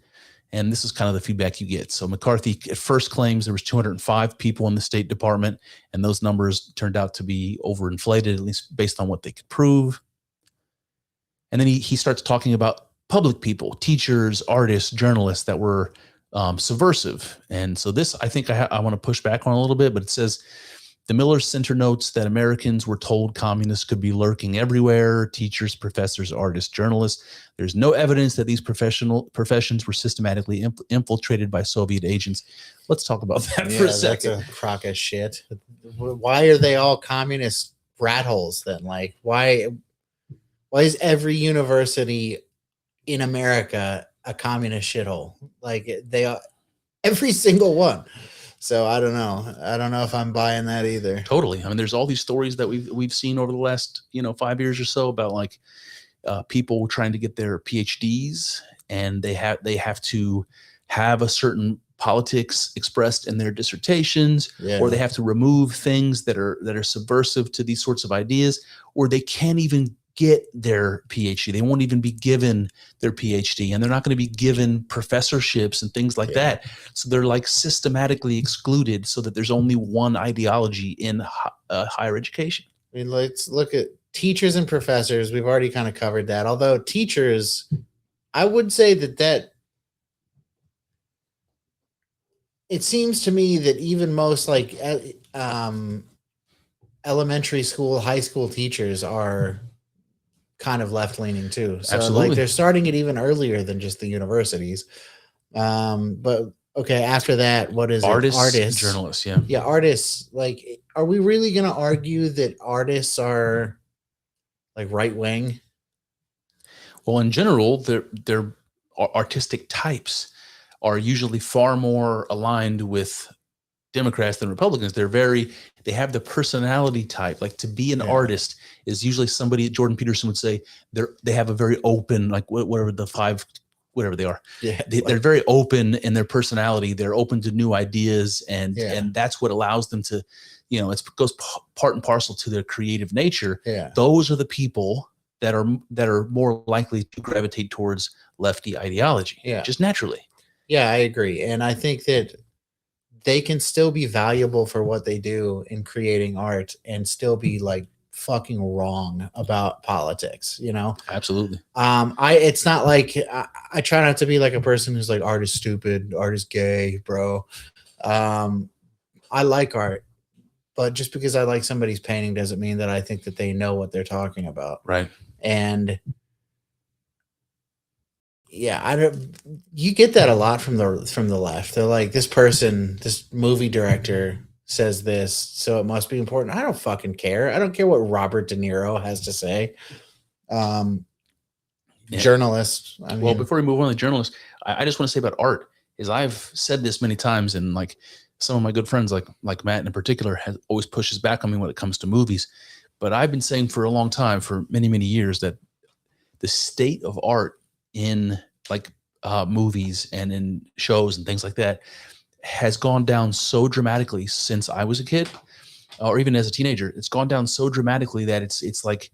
And this is kind of the feedback you get. So McCarthy at first claims there was 205 people in the State Department, and those numbers turned out to be overinflated, at least based on what they could prove. And then he starts talking about public people, teachers, artists, journalists that were subversive. And so this, I think I want to push back on a little bit, but it says, the Miller Center notes that Americans were told communists could be lurking everywhere: teachers, professors, artists, journalists. There's no evidence that these professions were systematically infiltrated by Soviet agents. Let's talk about that for a second. That's a crock of shit. Why are they all communist rat holes then? Like, why is every university in America a communist shithole? Like, they are, every single one. So I don't know. I don't know if I'm buying that either. Totally. I mean, there's all these stories that we've seen over the last 5 years or so about like people trying to get their PhDs, and they have to have a certain politics expressed in their dissertations, or they have to remove things that are subversive to these sorts of ideas, or they can't even get their PhD. They won't even be given their PhD, and they're not going to be given professorships and things like that. So they're like systematically excluded so that there's only one ideology in higher education. I mean, let's look at teachers and professors. We've already kind of covered that. Although teachers, I would say that it seems to me that even most like elementary school, high school teachers are kind of left-leaning too. So Absolutely. like they're starting it even earlier than just the universities. But okay, after that, what is artists, journalists? Yeah, artists. Like, are we really going to argue that artists are like right-wing? Well, in general, their artistic types are usually far more aligned with Democrats than Republicans. They have the personality type. Like, to be an artist is usually somebody, Jordan Peterson would say, they have a very open, like whatever the five, whatever they are. Yeah, they're very open in their personality. They're open to new ideas, and that's what allows them to, it goes part and parcel to their creative nature. Yeah. Those are the people that are more likely to gravitate towards lefty ideology. Yeah, just naturally. Yeah, I agree. And I think that they can still be valuable for what they do in creating art and still be like fucking wrong about politics, Absolutely. It's not like I try not to be like a person who's like, art is stupid, art is gay, bro. I like art, but just because I like somebody's painting doesn't mean that I think that they know what they're talking about. Right. And yeah, you get that a lot from the left. They're like, this movie director says this, so it must be important. I don't fucking care. I don't care what Robert De Niro has to say. Journalists. Well, before we move on to journalists, I just want to say about art is I've said this many times, and like some of my good friends, like Matt in particular, has always pushes back on me when it comes to movies. But I've been saying for a long time, for many, many years, that the state of art in like movies and in shows and things like that has gone down so dramatically since I was a kid, or even as a teenager. It's gone down so dramatically that it's like,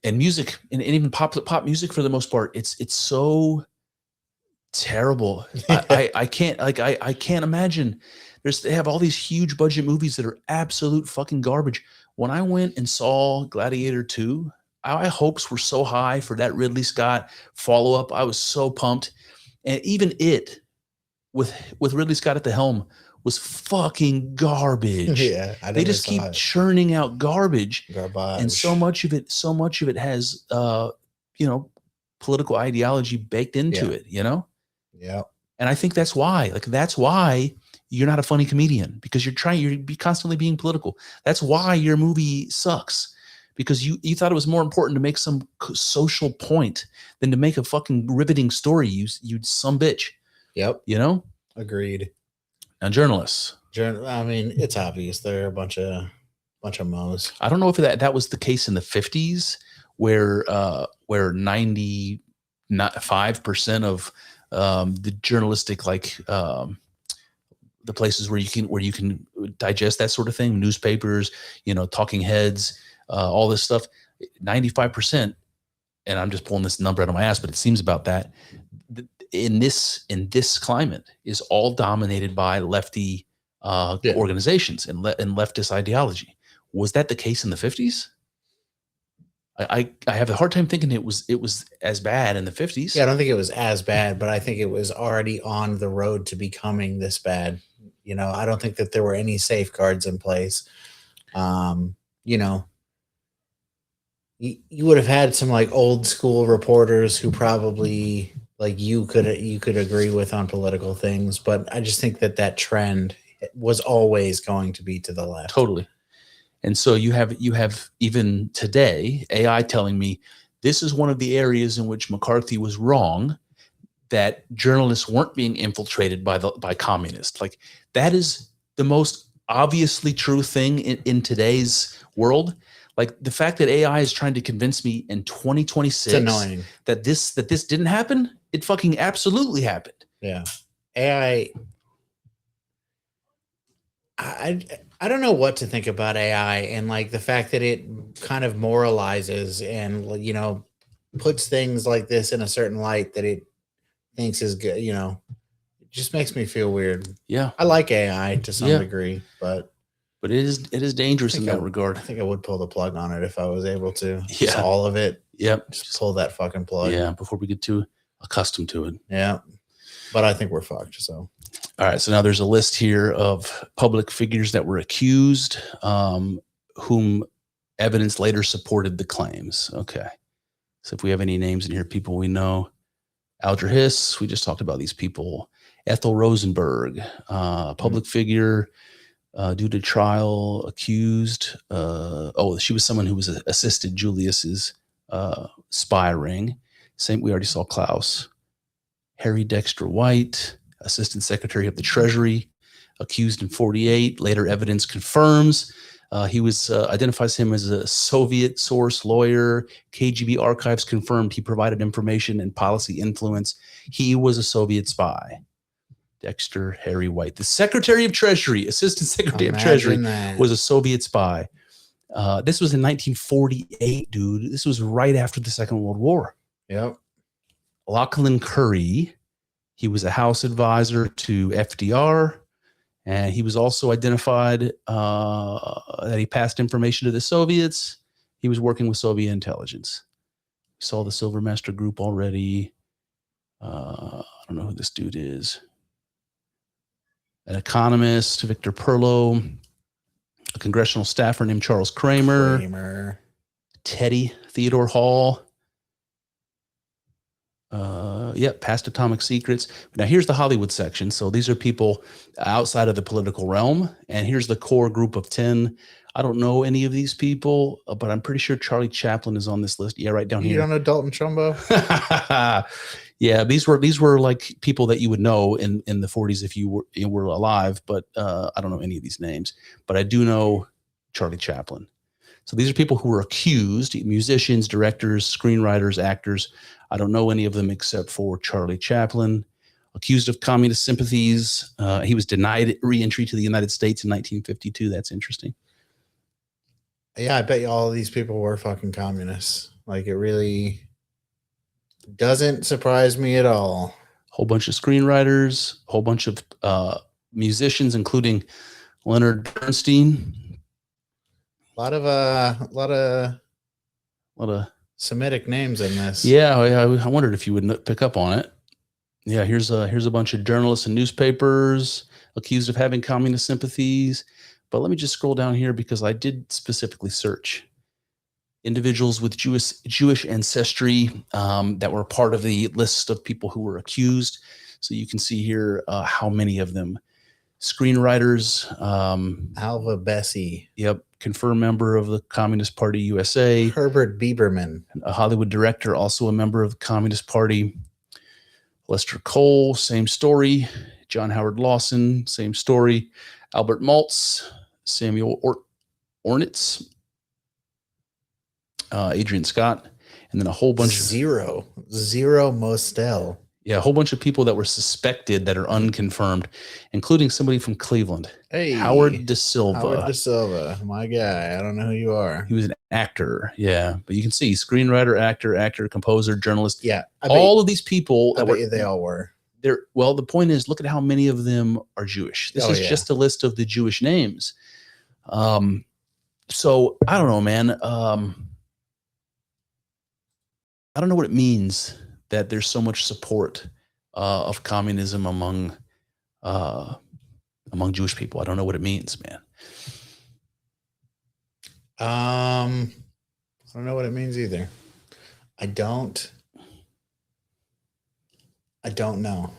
and music and even pop music for the most part, it's so terrible. I can't imagine. They have all these huge budget movies that are absolute fucking garbage. When I went and saw Gladiator 2, my hopes were so high for that Ridley Scott follow-up. I was so pumped. And even it, with Ridley Scott at the helm, was fucking garbage. Yeah, they just keep churning out garbage. And so much of it has political ideology baked into it, Yeah. And I think that's why. That's why you're not a funny comedian, because you're constantly being political. That's why your movie sucks. Because you thought it was more important to make some social point than to make a fucking riveting story, you some bitch. Yep. Agreed. Now, journalists. I mean, it's obvious they're a bunch of mo's. I don't know if that was the case in the 50s, where 95% of the journalistic, the places where you can digest that sort of thing, newspapers, talking heads, all this stuff, 95%, and I'm just pulling this number out of my ass, but it seems about that. in this climate is all dominated by lefty organizations and leftist ideology. Was that the case in the 50s? I have a hard time thinking it was as bad in the 50s. Yeah, I don't think it was as bad, but I think it was already on the road to becoming this bad. You know, I don't think that there were any safeguards in place. You know, you would have had some like old school reporters who probably like you could agree with on political things, but I just think that trend was always going to be to the left. Totally. And so you have even today AI telling me this is one of the areas in which McCarthy was wrong, that journalists weren't being infiltrated by communists. Like, that is the most obviously true thing in today's world. Like, the fact that AI is trying to convince me in 2026 that this didn't happen, it fucking absolutely happened. Yeah. AI, I don't know what to think about AI, and like the fact that it kind of moralizes and, you know, puts things like this in a certain light that it thinks is good, you know, it just makes me feel weird. Yeah. I like AI to some degree, but it is dangerous in that regard. I think I would pull the plug on it if I was able to. Yeah. Just all of it. Yep. Just pull that fucking plug. Yeah. Before we get too accustomed to it. Yeah. But I think we're fucked. So. All right. So now there's a list here of public figures that were accused, whom evidence later supported the claims. Okay. So if we have any names in here, people we know, Alger Hiss, we just talked about these people. Ethel Rosenberg, public figure, due to trial, accused. She was someone who was assisted Julius's spy ring. Same, we already saw Klaus. Harry Dexter White, Assistant Secretary of the Treasury, accused in 1948. Later evidence confirms. He was identifies him as a Soviet source lawyer. KGB archives confirmed he provided information and policy influence. He was a Soviet spy. Dexter Harry White, the Secretary of Treasury, Assistant Secretary of Treasury, was a Soviet spy. This was in 1948, dude. This was right after the Second World War. Yep. Lachlan Curry, he was a House advisor to FDR, and he was also identified that he passed information to the Soviets. He was working with Soviet intelligence. We saw the Silver Master Group already. I don't know who this dude is. An economist, Victor Perlow, a congressional staffer named Charles Kramer. Teddy Theodore Hall. Past Atomic Secrets. Now here's the Hollywood section. So these are people outside of the political realm. And here's the core group of 10. I don't know any of these people, but I'm pretty sure Charlie Chaplin is on this list. Yeah, right down here. You don't know Dalton Trumbo? Yeah, these were like people that you would know in the 40s if you were alive, but I don't know any of these names. But I do know Charlie Chaplin. So these are people who were accused, musicians, directors, screenwriters, actors. I don't know any of them except for Charlie Chaplin, accused of communist sympathies. He was denied re-entry to the United States in 1952. That's interesting. Yeah, I bet you all of these people were fucking communists. Like, it really doesn't surprise me at all. Whole bunch of screenwriters, whole bunch of musicians, including Leonard Bernstein. A lot of Semitic names in this. Yeah, I wondered if you would pick up on it. Yeah, here's a bunch of journalists and newspapers accused of having communist sympathies. But let me just scroll down here because I did specifically search individuals with Jewish ancestry that were part of the list of people who were accused. So you can see here how many of them. Screenwriters. Alva Bessie. Yep. Confirmed member of the Communist Party USA. Herbert Bieberman. A Hollywood director, also a member of the Communist Party. Lester Cole, same story. John Howard Lawson, same story. Albert Maltz, Samuel Ornitz, Adrian Scott, and then a whole bunch Zero Mostel. Yeah, a whole bunch of people that were suspected that are unconfirmed, including somebody from Cleveland. Hey, Howard De Silva. Howard De Silva, my guy. I don't know who you are. He was an actor, yeah. But you can see screenwriter, actor, composer, journalist. Yeah, all of these people I bet they all were. Well, the point is, look at how many of them are Jewish. This is just a list of the Jewish names. So I don't know, man. I don't know what it means that there's so much support of communism among Jewish people. I don't know what it means, man. I don't know what it means either. I don't know.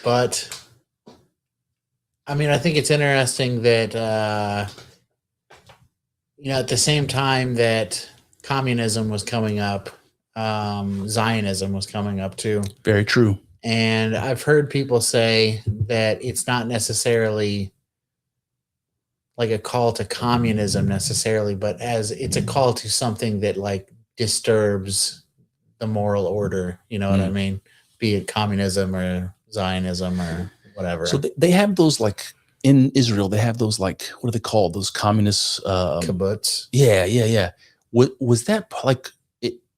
But I mean, I think it's interesting that at the same time that communism was coming up, Zionism was coming up too. Very true. And I've heard people say that it's not necessarily like a call to communism necessarily, but as it's a call to something that like disturbs the moral order. You know what I mean? Be it communism or Zionism or whatever. So they have those, like in Israel, they have those, like, what are they called? Those communist kibbutz. Yeah. Was that like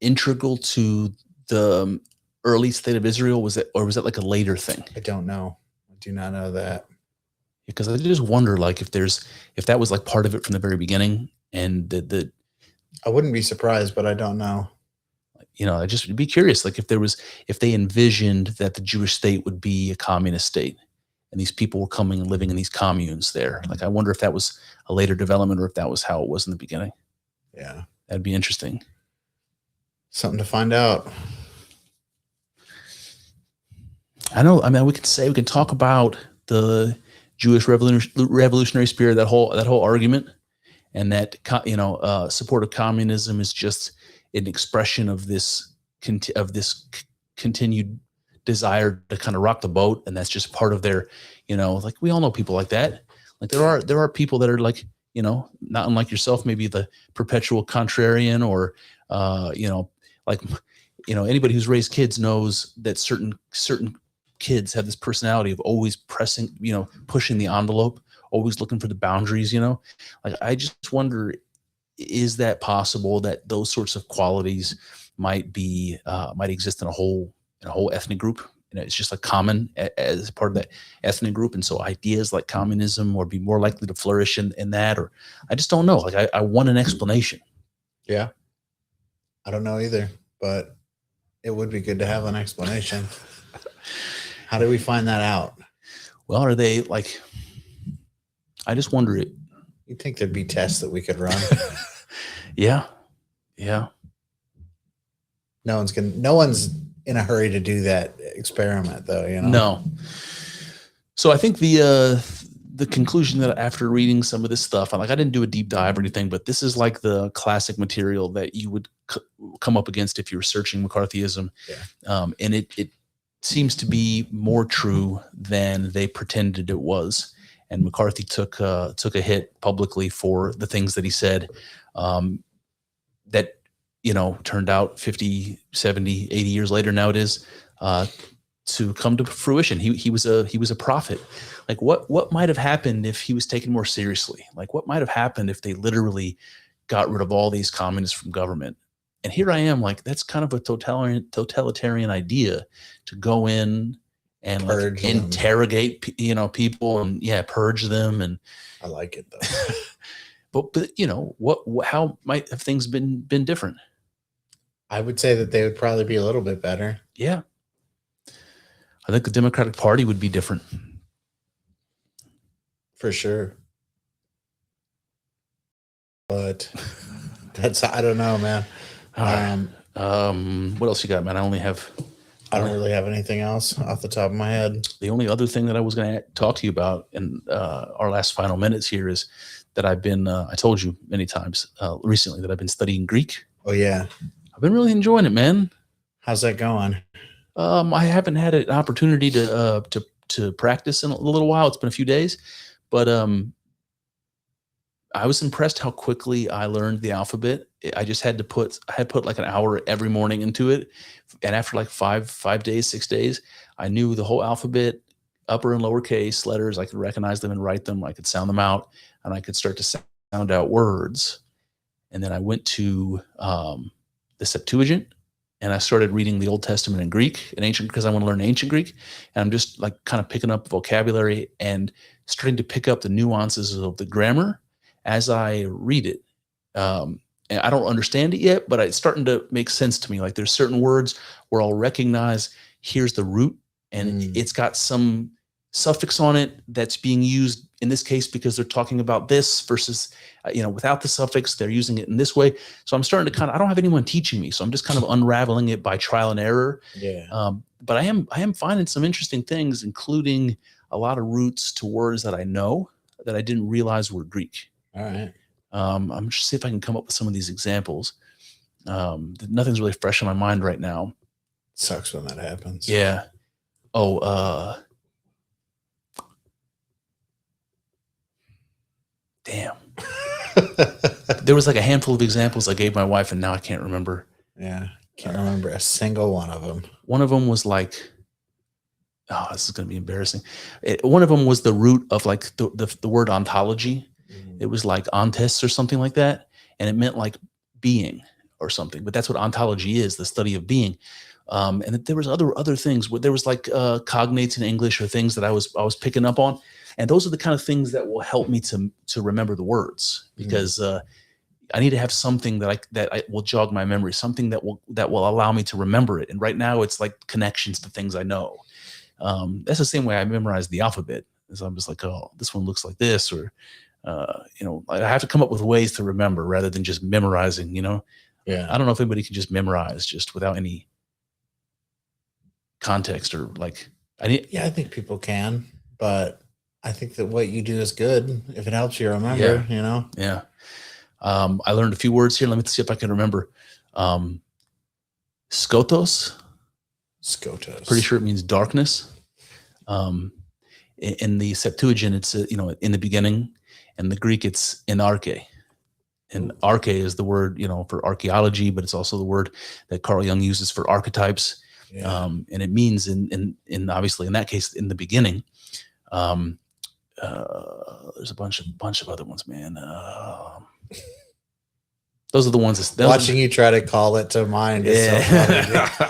integral to the early state of Israel? Was that like a later thing? I don't know. I do not know that. Because I just wonder, like, if that was like part of it from the very beginning, and I wouldn't be surprised, but I don't know. I'd just be curious, like if they envisioned that the Jewish state would be a communist state, and these people were coming and living in these communes there. Like, I wonder if that was a later development, or if that was how it was in the beginning. Yeah, that'd be interesting. Something to find out. I know. I mean, we can talk about the Jewish revolutionary spirit, that whole argument, and that support of communism is just an expression of this continued desire to kind of rock the boat, and that's just part of their, like, we all know people like that. Like, there are people that are like, not unlike yourself, maybe the perpetual contrarian, or anybody who's raised kids knows that certain kids have this personality of always pressing, pushing the envelope, always looking for the boundaries, like, I just wonder, is that possible that those sorts of qualities might exist in a whole ethnic group? It's just like common as part of that ethnic group. And so ideas like communism would be more likely to flourish in that, or I just don't know. Like, I want an explanation. Yeah. I don't know either, but it would be good to have an explanation. How do we find that out? Well, are they like, I just wonder it. You'd think there'd be tests that we could run. Yeah. No one's in a hurry to do that experiment, though, No. So I think the conclusion that after reading some of this stuff, I didn't do a deep dive or anything, but this is like the classic material that you would come up against if you were searching McCarthyism. Yeah. And it seems to be more true than they pretended it was. And McCarthy took a hit publicly for the things that he said, that, turned out 50, 70, 80 years later, now it is, to come to fruition. He was a prophet. Like, what might have happened if he was taken more seriously? Like, what might have happened if they literally got rid of all these communists from government? And here I am, like, that's kind of a totalitarian idea, to go in and like interrogate, people, and purge them. And I like it though. but how might have things been different? I would say that they would probably be a little bit better. Yeah. I think the Democratic Party would be different. For sure. But I don't know, man. What else you got, man? I don't really have anything else off the top of my head. The only other thing that I was going to talk to you about in our last final minutes here is that I've been, I told you many times recently that I've been studying Greek. Oh, yeah. I've been really enjoying it, man. How's that going? I haven't had an opportunity to practice in a little while. It's been a few days, but I was impressed how quickly I learned the alphabet. I just had to put like an hour every morning into it. And after like 5 days, 6 days, I knew the whole alphabet, upper and lowercase letters. I could recognize them and write them. I could sound them out, and I could start to sound out words. And then I went to the Septuagint, and I started reading the Old Testament in Greek and ancient, because I want to learn ancient Greek. And I'm just like kind of picking up vocabulary and starting to pick up the nuances of the grammar as I read it. And I don't understand it yet, but it's starting to make sense to me. Like there's certain words where I'll recognize here's the root, and it's got some suffix on it that's being used in this case because they're talking about this versus, without the suffix, they're using it in this way. So I'm starting to I don't have anyone teaching me. So I'm just kind of unraveling it by trial and error. Yeah. But I am finding some interesting things, including a lot of roots to words that I know that I didn't realize were Greek. All right. I'm just see if I can come up with some of these examples. Nothing's really fresh in my mind right now. Sucks when that happens. Yeah. Oh, damn. There was like a handful of examples I gave my wife, and now I can't remember. Yeah. Can't remember a single one of them. One of them was like, oh, this is going to be embarrassing. One of them was the root of like the word ontology. It was like ontes or something like that. And it meant like being or something, but that's what ontology is, the study of being. And there was other things. There was like cognates in English or things that I was picking up on. And those are the kind of things that will help me to remember the words, because I need to have something that I will jog my memory, something that will allow me to remember it. And right now it's like connections to things I know. That's the same way I memorize the alphabet. So I'm just like, oh, this one looks like this, or I have to come up with ways to remember rather than just memorizing. Yeah. I don't know if anybody can just memorize just without any context or like. I think people can, but I think that what you do is good if it helps you remember. Yeah. I learned a few words here. Let me see if I can remember. Skotos. Pretty sure it means darkness. In the Septuagint, it's in the beginning. In the Greek, it's enarche. And arche is the word for archaeology, but it's also the word that Carl Jung uses for archetypes. Yeah. And it means in obviously in that case in the beginning. There's a bunch of other ones, man. Those are the ones. Watching you try to call it to mind. Yeah.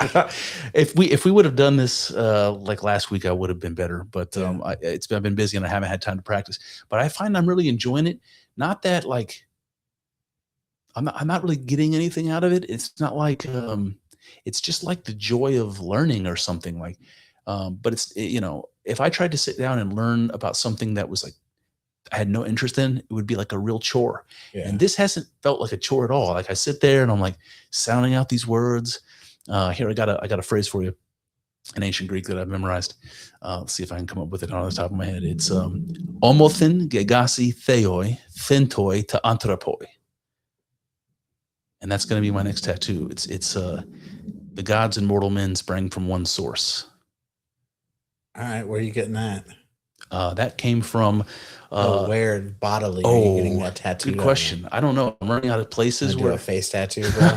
So if we would have done this like last week, I would have been better. But I've been busy and I haven't had time to practice. But I find I'm really enjoying it. Not that like I'm not really getting anything out of it. It's not like it's just like the joy of learning or something like. But it's if I tried to sit down and learn about something that was like I had no interest in, it would be like a real chore. Yeah. And this hasn't felt like a chore at all. Like I sit there and I'm like sounding out these words. Here I got a phrase for you in ancient Greek that I've memorized. Let's see if I can come up with it on the top of my head. It's omothin gegasi theoi thentoi ta anthropoi. And that's going to be my next tattoo. It's the gods and mortal men sprang from one source. All right, where are you getting that? That came from where bodily are you getting that tattoo? Good question. I don't know. I'm running out of places where a face tattoo, bro.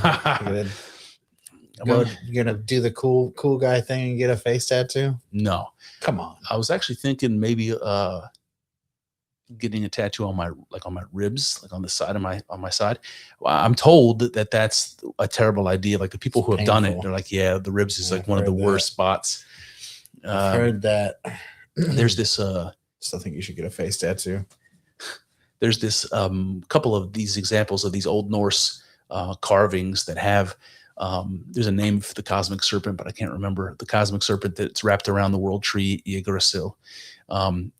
You're gonna do the cool guy thing and get a face tattoo? No. Come on. I was actually thinking maybe getting a tattoo on my ribs, like on the side of my side. Well, I'm told that that's a terrible idea. Like the people who have done it, they're like, yeah, the ribs is like one of the worst spots. I've heard that. There's this still think you should get a face tattoo. There's this couple of these examples of these Old Norse carvings that have there's a name for the cosmic serpent, but I can't remember the cosmic serpent that's wrapped around the world tree Yggdrasil. And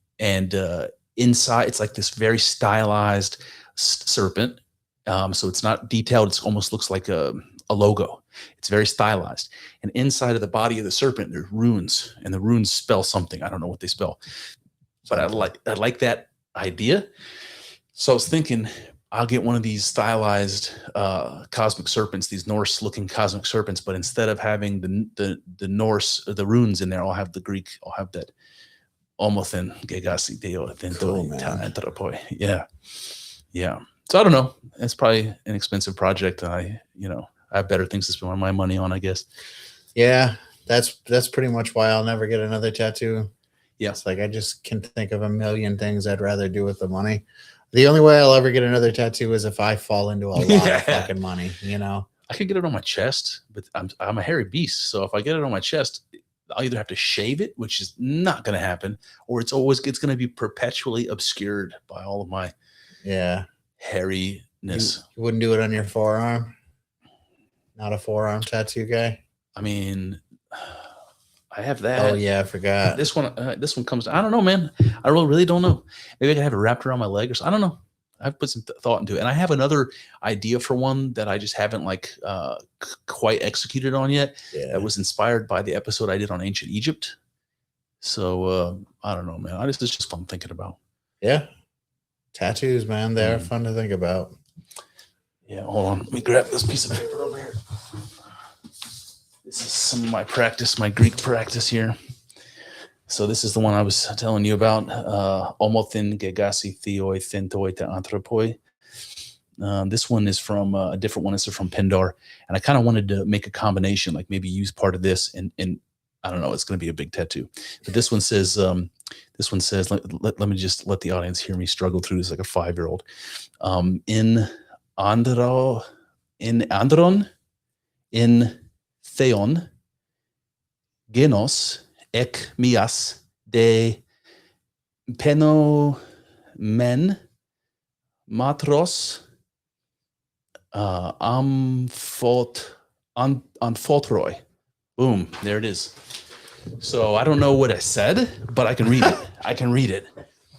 inside it's like this very stylized serpent. So it's not detailed. It almost looks like a logo. It's very stylized. And inside of the body of the serpent, there's runes, and the runes spell something. I don't know what they spell, but I like that idea. So I was thinking I'll get one of these stylized cosmic serpents, these Norse looking cosmic serpents, but instead of having the Norse, the runes in there, I'll have the Greek, I'll have that omothin gegasi deo thentoi ta anthropoi. Yeah. Yeah. So I don't know. It's probably an expensive project. I have better things to spend my money on, I guess. Yeah, that's pretty much why I'll never get another tattoo. Yeah. It's like I just can think of a million things I'd rather do with the money. The only way I'll ever get another tattoo is if I fall into a lot of fucking money, I could get it on my chest, but I'm a hairy beast. So if I get it on my chest, I'll either have to shave it, which is not going to happen, or it's going to be perpetually obscured by all of my hairiness. You wouldn't do it on your forearm? Not a forearm tattoo guy? I mean, I have that. Oh yeah, I forgot. This one comes. I don't know, man. I really don't know. Maybe I could have it wrapped around my leg or something. I don't know. I've put some thought into it, and I have another idea for one that I just haven't quite executed on yet. Yeah. That was inspired by the episode I did on ancient Egypt. So I don't know, man. It's just fun thinking about. Yeah, tattoos, man. They're fun to think about. Yeah, hold on. Let me grab this piece of paper over here. This is some of my practice, my Greek practice here. So this is the one I was telling you about. Omothin gegasi theoi thentoi te anthropoi. This one is from a different one. This is from Pindar. And I kind of wanted to make a combination, like maybe use part of this and I don't know, it's going to be a big tattoo. But this one says, let me just let the audience hear me struggle through this like a 5-year-old. In andron, in theon, genos, ek mias de peno men matros amfotroi. Boom, there it is. So I don't know what I said, but I can read it.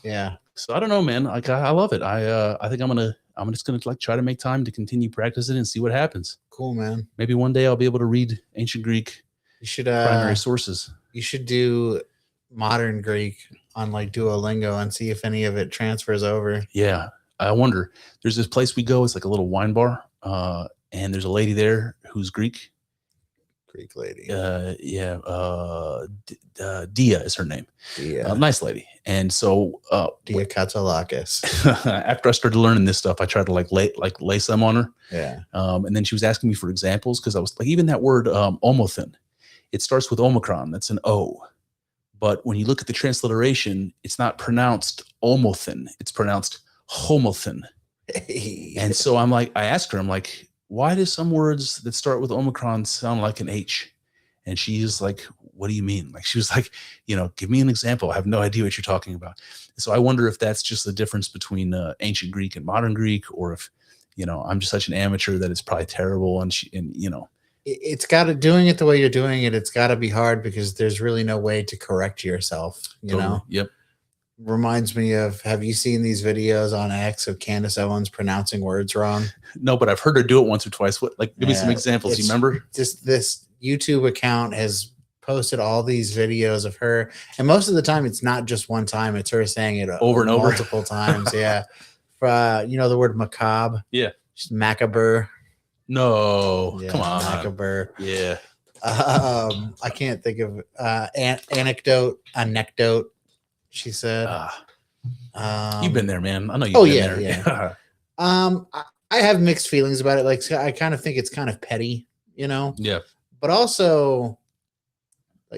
Yeah. So I don't know, man. I love it. I think I'm just gonna try to make time to continue practicing and see what happens. Cool, man. Maybe one day I'll be able to read ancient Greek. You should primary sources. You should do modern Greek on Duolingo and see if any of it transfers over. Yeah, I wonder. There's this place we go. It's like a little wine bar, and there's a lady there who's Greek. Greek lady. Dia is her name. Dia. Nice lady. And so Dia Katsalakis. After I started learning this stuff, I tried to lay some on her. Yeah. And then she was asking me for examples because I was like, even that word omothin, it starts with Omicron. That's an O. But when you look at the transliteration, it's not pronounced omothin. It's pronounced homothin. Hey. And so I asked her, I'm like, why do some words that start with Omicron sound like an H? And she's like, what do you mean? She was like, give me an example. I have no idea what you're talking about. So I wonder if that's just the difference between ancient Greek and modern Greek, or if, I'm just such an amateur that it's probably terrible. It's got to, doing it the way you're doing it, it's got to be hard because there's really no way to correct yourself, know? Yep. Reminds me of, have you seen these videos on X of Candace Owens pronouncing words wrong? No, but I've heard her do it once or twice. Give me some examples. You remember? Just this YouTube account has posted all these videos of her, and most of the time it's not just one time, it's her saying it over and over multiple times. Yeah. The word macabre. Yeah. Just macabre. No, Yeah, come on. macabre. Yeah. I can't think of anecdote, she said. You've been there, man. I know you've been there. Yeah. I have mixed feelings about it. I kind of think it's kind of petty, Yeah. But also,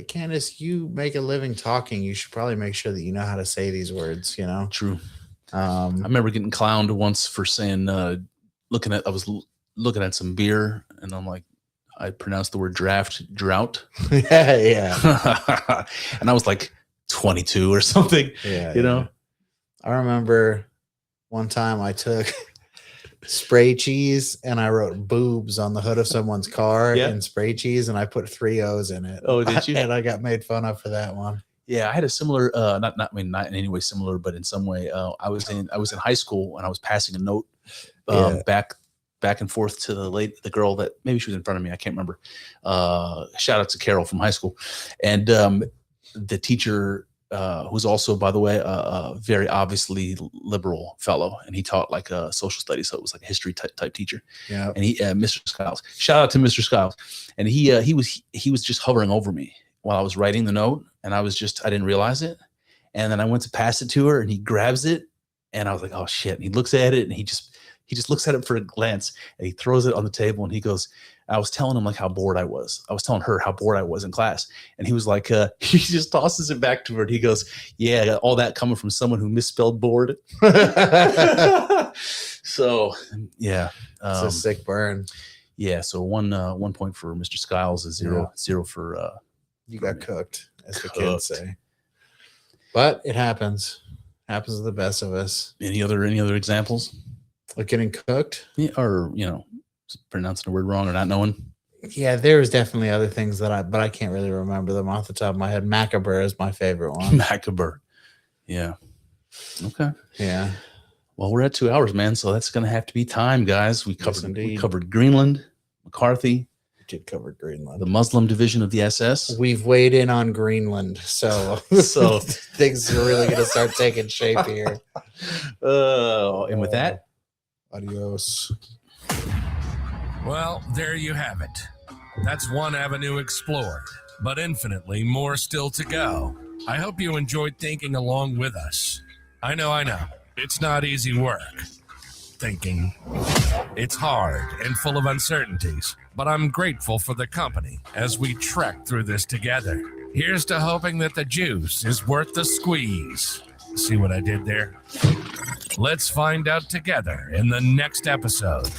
Candace, you make a living talking. You should probably make sure that you know how to say these words, True. I remember getting clowned once for saying, I was looking at some beer, and I'm like, I pronounced the word drought. Yeah. And I was like 22 or something, Yeah. I remember one time I took spray cheese and I wrote boobs on the hood of someone's car in spray cheese, and I put 3 O's in it. Oh, did you? And I got made fun of for that one. Yeah, I had a similar, not in any way similar, but in some way, I was in high school and I was passing a note back and forth to the girl that maybe she was in front of me. I can't remember. Shout out to Carol from high school. And the teacher, who's also, by the way, a very obviously liberal fellow, and he taught social studies, so it was like a history type teacher. Yeah. And he, Mr. Skiles, shout out to Mr. Skiles, and he was just hovering over me while I was writing the note, and I didn't realize it, and then I went to pass it to her, and he grabs it And I was like, oh shit. And he looks at it and he just looks at it for a glance and he throws it on the table and he goes, I was telling him like how bored I was. I was telling her how bored I was in class. And he was like, he just tosses it back to her and he goes, yeah, all that coming from someone who misspelled bored. So yeah. It's a sick burn. Yeah. So 1 point for Mr. Skiles is zero for you got cooked, as the kids say. But it happens. Happens to the best of us. Any other examples? Like getting cooked? Yeah, or pronouncing a word wrong or not knowing. Yeah, there was definitely other things but I can't really remember them off the top of my head. Macabre is my favorite one. Macabre. Yeah. Okay. Yeah. Well, we're at 2 hours, man. So that's going to have to be time, guys. We Yes, covered Greenland, McCarthy, We did cover Greenland. the Muslim division of the SS. We've weighed in on Greenland, so things are really going to start taking shape here. And with that, Adios. Well, there you have it. That's one avenue explored, but infinitely more still to go. I hope you enjoyed thinking along with us. I know. It's not easy work. Thinking. It's hard and full of uncertainties, but I'm grateful for the company as we trek through this together. Here's to hoping that the juice is worth the squeeze. See what I did there? Let's find out together in the next episode.